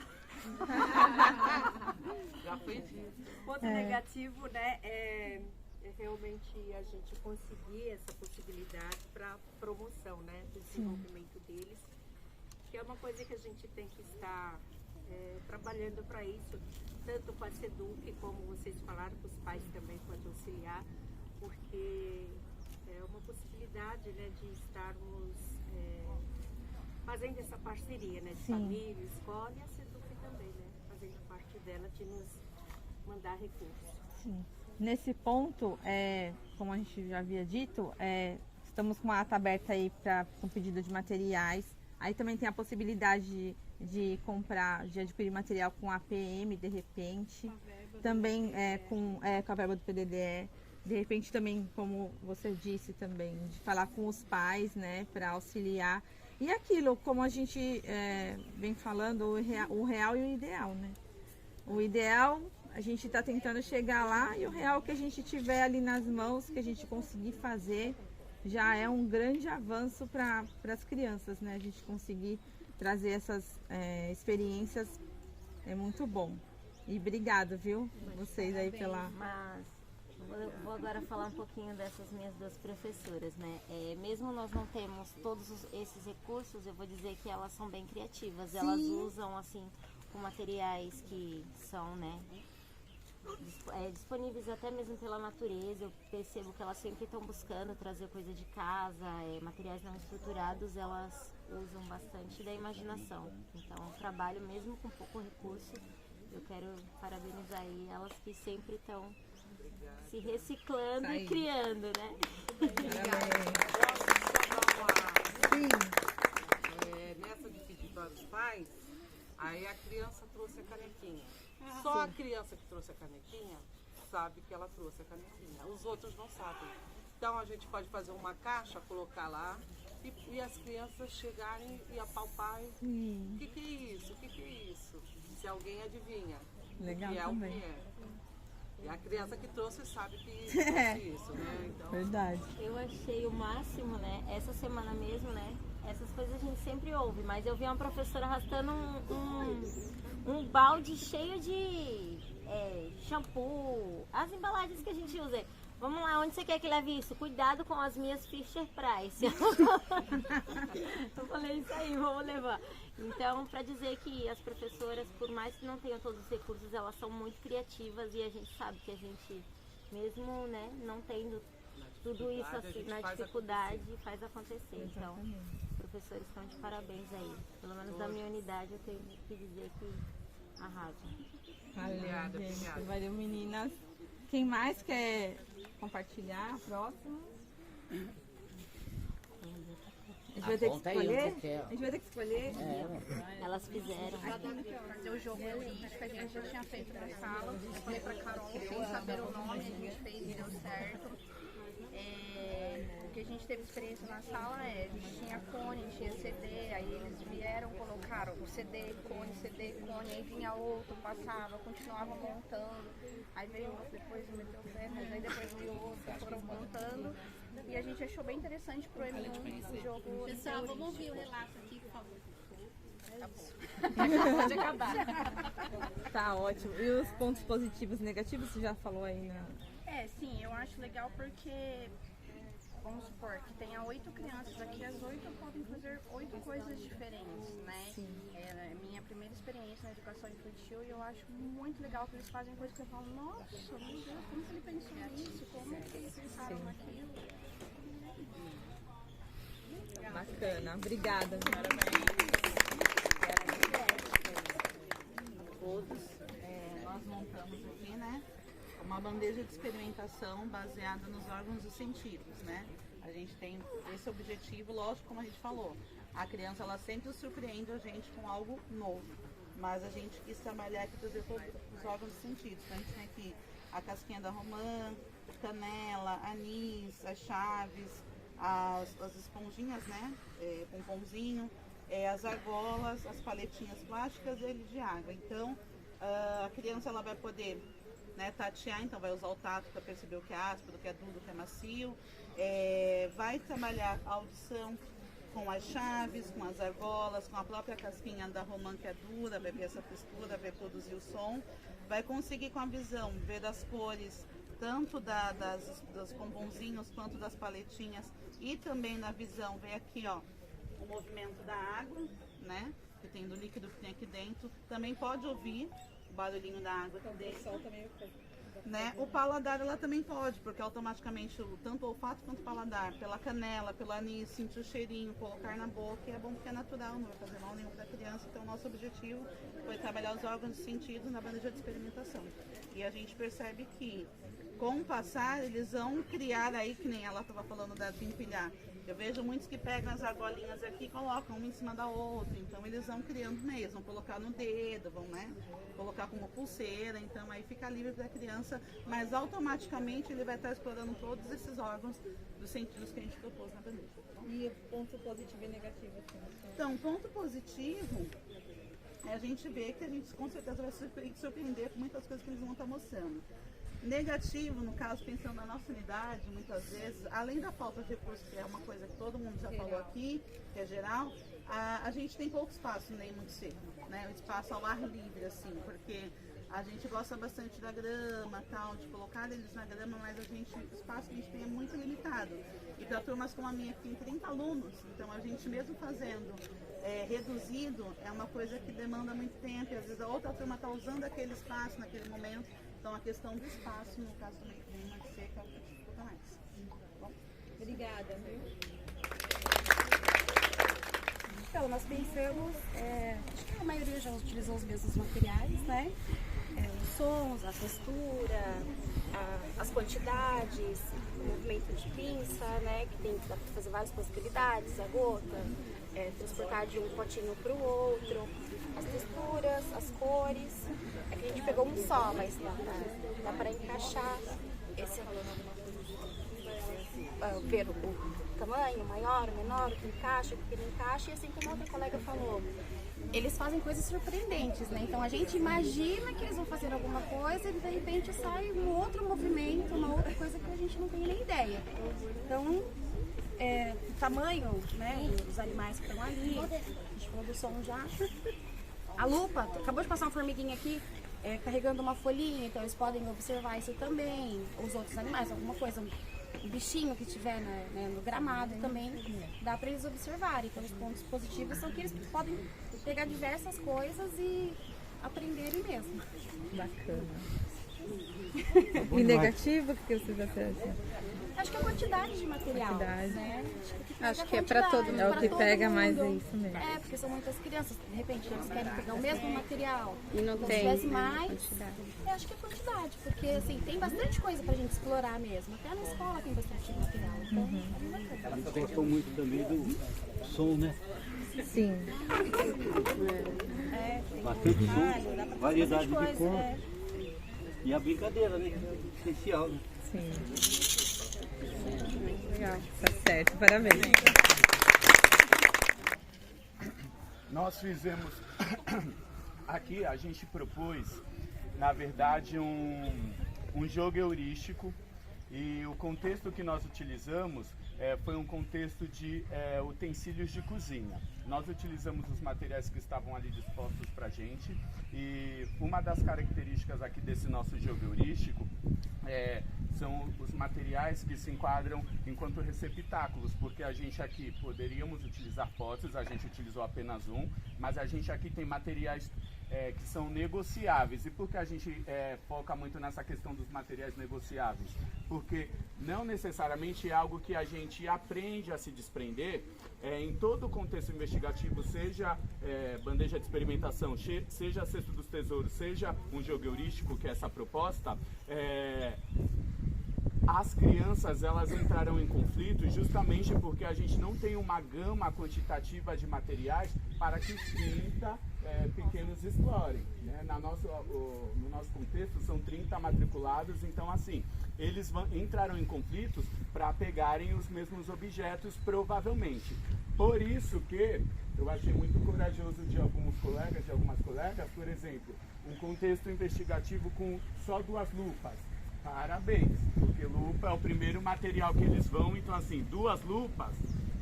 Já foi dito. O ponto negativo, né, é realmente a gente conseguir essa possibilidade para promoção, né, do desenvolvimento deles, que é uma coisa que a gente tem que estar trabalhando para isso, tanto com a SEDUC, como vocês falaram, com os pais também podem auxiliar, porque é uma possibilidade, né, de estarmos fazendo essa parceria, né, de família, escola, e a SEDUC também, né, fazendo parte dela de nos mandar recursos. Sim. Nesse ponto, como a gente já havia dito, estamos com a ata aberta aí para um pedido de materiais. Aí também tem a possibilidade de comprar, de adquirir material com APM, de repente. Também com a verba do PDDE. De repente também, como você disse também, de falar com os pais, né, para auxiliar. E aquilo, como a gente vem falando, o real e o ideal, né? O ideal, a gente está tentando chegar lá, e o real que a gente tiver ali nas mãos, que a gente conseguir fazer, já é um grande avanço para as crianças, né? A gente conseguir trazer essas experiências é muito bom. E obrigado, viu? Vocês aí pela... Mas vou agora falar um pouquinho dessas minhas duas professoras, né? Mesmo nós não temos todos esses recursos, eu vou dizer que elas são bem criativas. Elas usam, assim, com materiais que são, né, disponíveis até mesmo pela natureza. Eu percebo que elas sempre estão buscando trazer coisa de casa, materiais não estruturados, elas usam bastante da imaginação. Então, o trabalho, mesmo com pouco recurso, eu quero parabenizar aí elas que sempre estão se reciclando e criando, né? Nessa de pedir para os pais, aí a criança trouxe a canequinha. Só a criança que trouxe a canequinha sabe que ela trouxe a canequinha. Os outros não sabem. Então a gente pode fazer uma caixa, colocar lá e as crianças chegarem e apalpar. O que é isso? O que é isso? Se alguém adivinha. Legal, que é também. o que é. E a criança que trouxe sabe que trouxe isso, né? Então, verdade. Eu achei o máximo, né? Essa semana mesmo, né? Essas coisas a gente sempre ouve, mas eu vi uma professora arrastando um balde cheio de shampoo, as embalagens que a gente usa. Vamos lá, onde você quer que leve isso? Cuidado com as minhas Fisher Price. Eu falei isso aí, vamos levar. Então, para dizer que as professoras, por mais que não tenham todos os recursos, elas são muito criativas, e a gente sabe que a gente, mesmo, né, não tendo tudo isso assim, na dificuldade, faz acontecer. Então, os professores estão de parabéns aí. Pelo menos da minha unidade, eu tenho que dizer que arrasam. Valeu, gente. Valeu, meninas. Quem mais quer compartilhar? Próximo. A gente vai ter que escolher? A gente vai ter que escolher? Elas fizeram. Fazer o jogo político, a gente já tinha feito na sala. Eu falei pra Carol, sem saber o nome, a gente fez e deu certo. O que a gente teve experiência na sala a gente tinha cone, tinha CD, aí eles vieram, colocaram o CD, cone, aí vinha outro, passava, continuava montando, aí veio outro, depois meteu ferro, aí depois veio outro, foram montando, e a gente achou bem interessante pro M1 o jogo. Pessoal, vamos ouvir o relato aqui, por favor. Pode acabar. Tá ótimo. E os pontos positivos e negativos, você já falou aí, né? Sim, eu acho legal porque, vamos supor, que tenha 8 crianças aqui, as 8 podem fazer 8 coisas diferentes, né? Sim. É minha primeira experiência na educação infantil e eu acho muito legal que eles fazem coisas que eu falo, nossa, meu Deus, como que ele pensou nisso? Como que eles pensaram naquilo? Bacana, obrigada. Todos, nós montamos aqui, né, uma bandeja de experimentação baseada nos órgãos dos sentidos, né? A gente tem esse objetivo, lógico, como a gente falou, a criança ela sempre surpreende a gente com algo novo, mas a gente quis trabalhar aqui trazer todos os órgãos dos sentidos. Então a gente tem aqui a casquinha da romã, canela, anis, as chaves, as esponjinhas, né, pomponzinho, as argolas, as paletinhas plásticas e ele de água. Então a criança ela vai poder, né, tatear, então vai usar o tato para perceber o que é áspero, o que é duro, o que é macio, vai trabalhar a audição com as chaves, com as argolas, com a própria casquinha da romã que é dura, vai ver essa textura, vai produzir o som, vai conseguir com a visão ver as cores tanto dos pomponzinhos quanto das paletinhas, e também na visão ver aqui, ó, o movimento da água, né, que tem do líquido que tem aqui dentro. Também pode ouvir o barulhinho da água aqui dentro, né? O paladar ela também pode, porque automaticamente tanto o olfato quanto o paladar, pela canela, pelo anis, sentir o cheirinho, colocar na boca, e é bom porque é natural, não vai fazer mal nenhum para a criança. Então nosso objetivo foi trabalhar os órgãos de sentido na bandeja de experimentação. E a gente percebe que com o passar eles vão criar aí, que nem ela estava falando de empilhar. Eu vejo muitos que pegam as argolinhas aqui e colocam uma em cima da outra, então eles vão criando mesmo, vão colocar no dedo, vão, né, colocar como pulseira, então aí fica livre para a criança, mas automaticamente ele vai estar explorando todos esses órgãos dos sentidos que a gente propôs na bandeja. E ponto positivo e negativo? Então, ponto positivo é a gente ver que a gente com certeza vai se surpreender com muitas coisas que eles vão estar mostrando. Negativo, no caso, pensando na nossa unidade, muitas vezes, além da falta de recursos, que é uma coisa que todo mundo já falou aqui, que é geral, a gente tem pouco espaço nem muito seco, né? O espaço ao ar livre, assim, porque a gente gosta bastante da grama, tal, de colocar eles na grama, mas o espaço que a gente tem é muito limitado. E para turmas como a minha, que tem 30 alunos, então a gente mesmo fazendo reduzido, é uma coisa que demanda muito tempo, e às vezes a outra turma está usando aquele espaço naquele momento. Então a questão do espaço, no caso do clima de seca, é o que dificulta mais. Bom, obrigada. Então, nós pensamos, acho que a maioria já utilizou os mesmos materiais, né? Os sons, a textura, as quantidades, o movimento de pinça, né? Que dá para fazer várias possibilidades, a gota, transportar de um potinho para o outro, as texturas, as cores. É que a gente pegou um só, mas dá para encaixar esse ver o tamanho, maior, menor, o que encaixa, o que não encaixa, e assim como a outra colega falou, eles fazem coisas surpreendentes, né? Então a gente imagina que eles vão fazer alguma coisa e de repente sai um outro movimento, uma outra coisa que a gente não tem nem ideia. Então, o tamanho, né, dos animais que estão ali, a gente falou do som já. A lupa, acabou de passar uma formiguinha aqui, carregando uma folhinha, então eles podem observar isso também, os outros animais, alguma coisa, um bichinho que estiver no gramado também, dá para eles observarem. Então os pontos positivos são que eles podem pegar diversas coisas e aprenderem mesmo. Bacana. E negativo, o que vocês acham? Acho que a quantidade de material, né? Acho que é para todo mundo. É o que pega mais, é isso mesmo. Porque são muitas crianças, de repente eles querem pegar o mesmo material. E não tem. Se tivesse mais, eu acho que é quantidade, porque assim, tem bastante coisa pra gente explorar mesmo. Até na escola tem bastante material. Então, eles gostam muito também do som, né? Sim. Bastante som, variedade de cor. E a brincadeira, né? Essencial, né? Sim. Legal, tá certo, parabéns. Nós fizemos aqui, a gente propôs, na verdade, um jogo heurístico, e o contexto que nós utilizamos foi um contexto de utensílios de cozinha. Nós utilizamos os materiais que estavam ali dispostos para a gente, e uma das características aqui desse nosso jogo heurístico são os materiais que se enquadram enquanto receptáculos, porque a gente aqui poderíamos utilizar potes, a gente utilizou apenas um, mas a gente aqui tem materiais que são negociáveis. E por que a gente foca muito nessa questão dos materiais negociáveis? Porque não necessariamente é algo que a gente aprende a se desprender em todo o contexto investigativo, seja bandeja de experimentação, seja cesto dos tesouros, seja um jogo heurístico, que é essa proposta. As crianças, elas entrarão em conflito justamente porque a gente não tem uma gama quantitativa de materiais para que os 30 pequenos explorem, né? No nosso contexto são 30 matriculados, então assim, eles entrarão em conflitos para pegarem os mesmos objetos, provavelmente. Por isso que eu achei muito corajoso de alguns colegas, por exemplo, um contexto investigativo com só 2 lupas. Parabéns, porque lupa é o primeiro material que eles vão, então assim, 2 lupas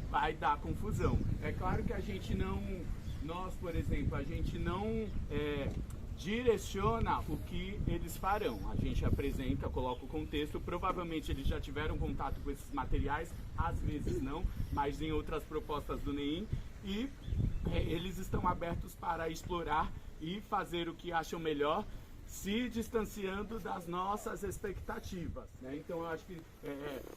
vai dar confusão. É claro que a gente não, nós, por exemplo, a gente não direciona o que eles farão. A gente apresenta, coloca o contexto, provavelmente eles já tiveram contato com esses materiais, às vezes não, mas em outras propostas do NEIM, e eles estão abertos para explorar e fazer o que acham melhor, se distanciando das nossas expectativas, né? Então eu acho que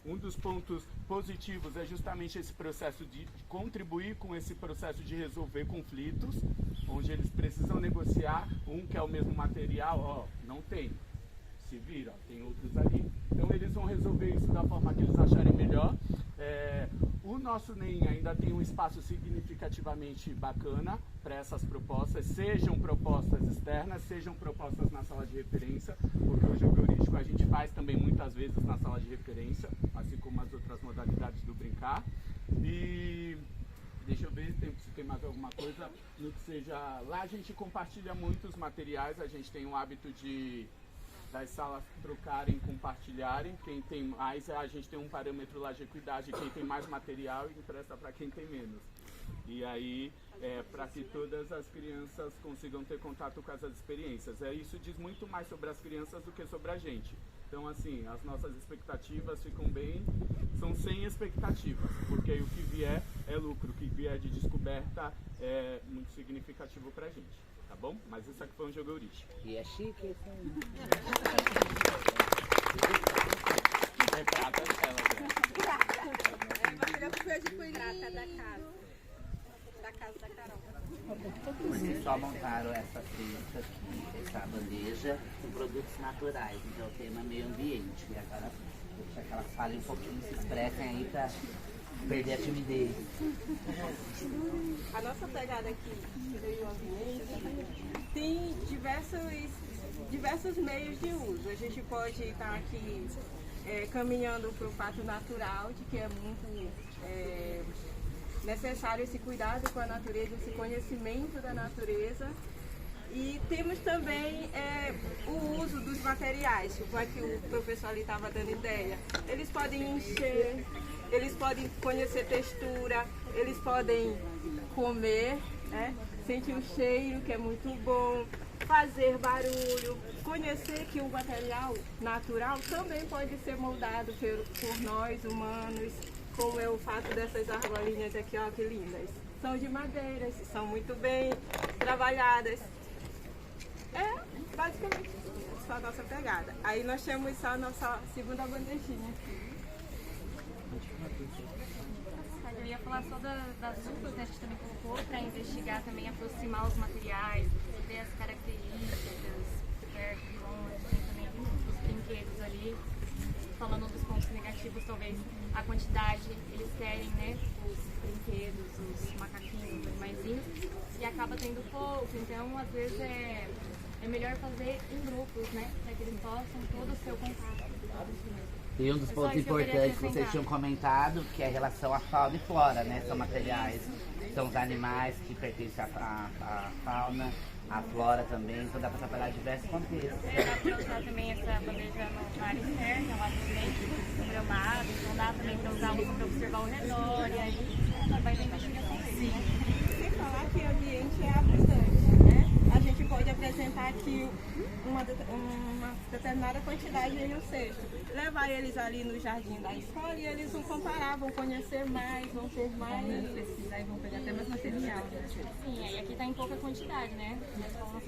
um dos pontos positivos é justamente esse processo de contribuir com esse processo de resolver conflitos, onde eles precisam negociar, um que é o mesmo material, não tem, se vira, tem outros ali. Então eles vão resolver isso da forma que eles acharem melhor. O nosso NEIM ainda tem um espaço significativamente bacana para essas propostas, sejam propostas externas, sejam propostas na sala de referência, porque o jogo heurístico a gente faz também muitas vezes na sala de referência, assim como as outras modalidades do brincar. E deixa eu ver se tem mais alguma coisa no que seja. Lá a gente compartilha muitos materiais, a gente tem o hábito das salas trocarem, compartilharem. Quem tem mais, a gente tem um parâmetro lá de equidade, quem tem mais material empresta para quem tem menos. E aí, para que todas as crianças consigam ter contato com essas experiências. Isso diz muito mais sobre as crianças do que sobre a gente. Então, assim, as nossas expectativas são sem expectativas, porque aí o que vier é lucro, o que vier de descoberta é muito significativo para a gente. Tá bom? Mas isso aqui foi um jogo heurístico. E é chique esse aí. É prata dela, o material que foi adquirido. Prata da casa da Carol. Porque só montaram essa cesta aqui, essa bandeja com produtos naturais. Então o tema é meio ambiente. E agora deixa que elas falem um pouquinho, se expressem aí pra perder a timidez. A nossa pegada aqui no meio ambiente tem diversos meios de uso. A gente pode estar aqui caminhando para o fato natural, de que é muito necessário esse cuidado com a natureza, esse conhecimento da natureza. E temos também o uso dos materiais, tipo aqui o professor ali estava dando ideia. Eles podem encher, eles podem conhecer textura, eles podem comer, né? Sentir o cheiro, que é muito bom, fazer barulho, conhecer que o material natural também pode ser moldado por nós humanos, como é o fato dessas argolinhas aqui, ó, que lindas. São de madeiras, são muito bem trabalhadas. É basicamente só a nossa pegada. Aí nós temos só a nossa segunda bandejinha aqui. Eu ia falar só das lupas que a gente também colocou para investigar, também aproximar os materiais, ver as características, perto, de longe, tem também os brinquedos ali. Falando dos pontos negativos, talvez a quantidade, eles querem, né, os brinquedos, os macaquinhos, os animaizinhos, e acaba tendo pouco, então às vezes é melhor fazer em grupos, né, para que eles possam todo o seu contato. E um dos pontos importantes que vocês tinham comentado, que é a relação à fauna e flora, né? São materiais, são os animais que pertencem à fauna, à flora também, então dá para trabalhar em diversos contextos. Dá para usar também essa bandeja no mar externo, lá também, no gramado, então dá também para usar para observar ao redor, e aí vai da investigação. Sim. Sem falar que o ambiente é abundante, né? A gente pode apresentar aqui uma determinada quantidade em um cesto, levar eles ali no jardim da escola e eles vão comparar, vão conhecer mais, vão ter mais, vão pesquisar e vão pegar até mais material. Né? Sim, aí aqui está em pouca quantidade, né? Na escola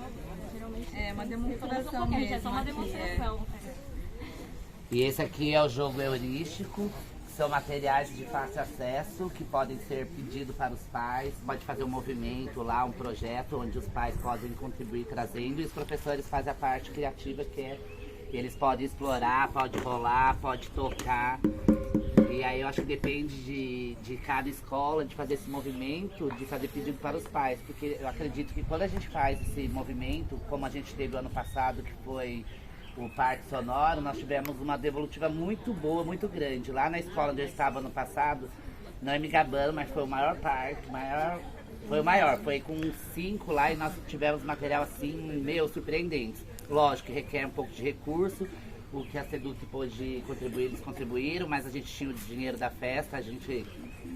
geralmente é uma demonstração mesmo, é só uma demonstração. E esse aqui é o jogo heurístico. São materiais de fácil acesso que podem ser pedidos para os pais. Pode fazer um movimento lá, um projeto onde os pais podem contribuir trazendo e os professores fazem a parte criativa que é que eles podem explorar, pode rolar, pode tocar. E aí eu acho que depende de cada escola de fazer esse movimento, de fazer pedido para os pais. Porque eu acredito que quando a gente faz esse movimento, como a gente teve o ano passado, que foi o Parque Sonoro, nós tivemos uma devolutiva muito boa, muito grande. Lá na escola onde eu estava ano passado, não é me gabando, mas foi o maior parque, foi com 5 lá e nós tivemos material assim, meio surpreendente. Lógico que requer um pouco de recurso, o que a Seduc pôde contribuir, eles contribuíram, mas a gente tinha o dinheiro da festa,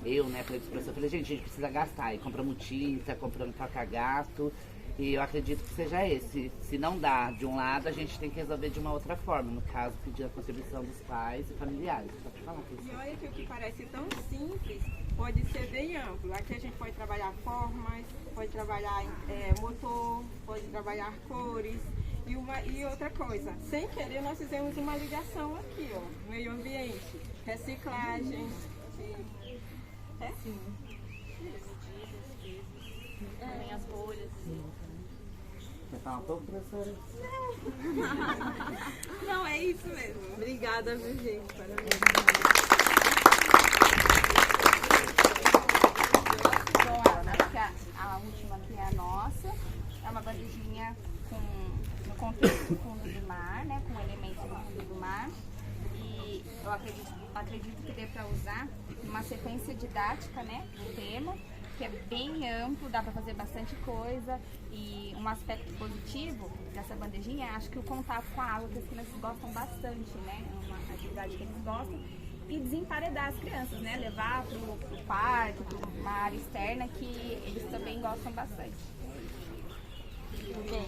eu, né, falei com os professores, falei, gente, a gente precisa gastar, e compramos tinta, compramos toca-gato. E eu acredito que seja esse. Se não dá de um lado, a gente tem que resolver de uma outra forma. No caso, pedir a contribuição dos pais e familiares. Pode falar, e olha que o que parece tão simples pode ser bem amplo. Aqui a gente pode trabalhar formas, pode trabalhar motor, pode trabalhar cores. E outra coisa, sem querer nós fizemos uma ligação aqui, ó, meio ambiente, reciclagem. Sim. Também as folhas. Quer falar um pouco, professora? Não, é isso mesmo. Obrigada, viu, gente? Parabéns. A última aqui é a nossa. É uma bandejinha no contexto do fundo do mar, né? Com elementos do fundo do mar. E eu acredito que dê para usar uma sequência didática, né? Do tema, que é bem amplo, dá para fazer bastante coisa. E um aspecto positivo dessa bandejinha, acho que o contato com a água, que as crianças gostam bastante, né? É uma atividade que eles gostam. E desemparedar as crianças, né? Levar para o parque, para uma área externa, que eles também gostam bastante. Bem.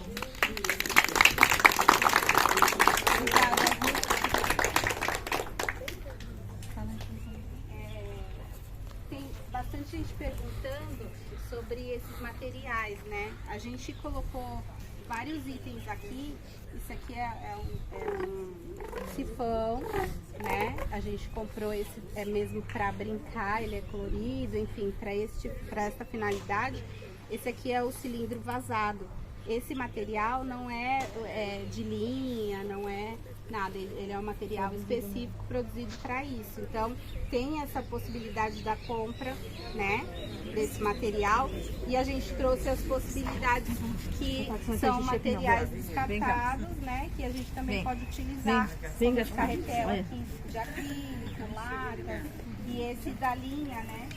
Tem bastante gente perguntando sobre esses materiais, né? A gente colocou vários itens aqui. Isso aqui é um sifão, né? A gente comprou esse mesmo para brincar, ele é colorido, enfim, para essa finalidade. Esse aqui é o cilindro vazado. Esse material não é de linha, não é nada, ele é um material específico produzido para isso. Então tem essa possibilidade da compra, né, desse material, e a gente trouxe as possibilidades que são materiais descartados, né, que a gente também pode utilizar, como de carretel aqui, de acrílico, lata, e esse da linha, né,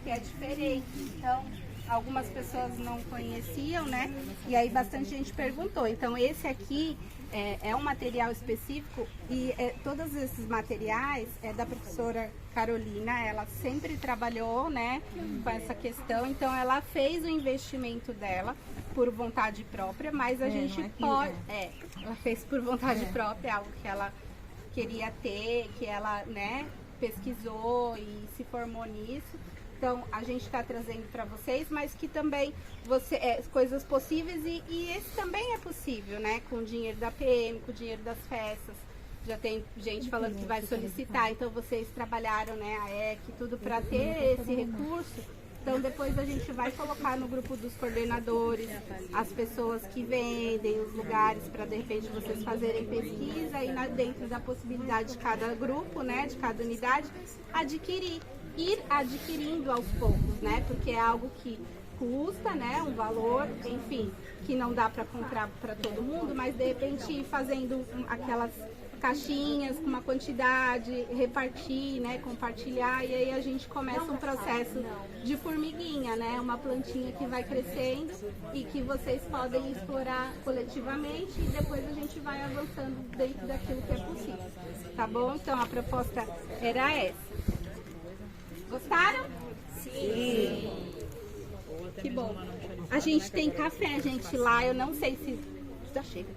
que é diferente. Então algumas pessoas não conheciam, né? E aí bastante gente perguntou. Então esse aqui é um material específico e todos esses materiais é da professora Carolina. Ela sempre trabalhou, né, com essa questão. Então ela fez o investimento dela por vontade própria, mas a gente pode... ela fez por vontade própria, algo que ela queria ter, que ela, né, pesquisou e se formou nisso. Então, a gente está trazendo para vocês, mas que também coisas possíveis e esse também é possível, né? Com o dinheiro da PM, com o dinheiro das festas. Já tem gente falando que vai solicitar, então vocês trabalharam, né, a EC, tudo para ter esse recurso. Então, depois a gente vai colocar no grupo dos coordenadores, as pessoas que vendem, os lugares, para de repente vocês fazerem pesquisa e dentro da possibilidade de cada grupo, né, de cada unidade, ir adquirindo aos poucos, né? Porque é algo que custa, né? Um valor, enfim, que não dá para comprar para todo mundo, mas de repente ir fazendo aquelas caixinhas com uma quantidade, repartir, né, compartilhar, e aí a gente começa um processo de formiguinha, né, uma plantinha que vai crescendo e que vocês podem explorar coletivamente e depois a gente vai avançando dentro daquilo que é possível, tá bom? Então a proposta era essa. Gostaram? Sim. Que bom. A gente tem café, gente, lá, eu não sei se... Já chega.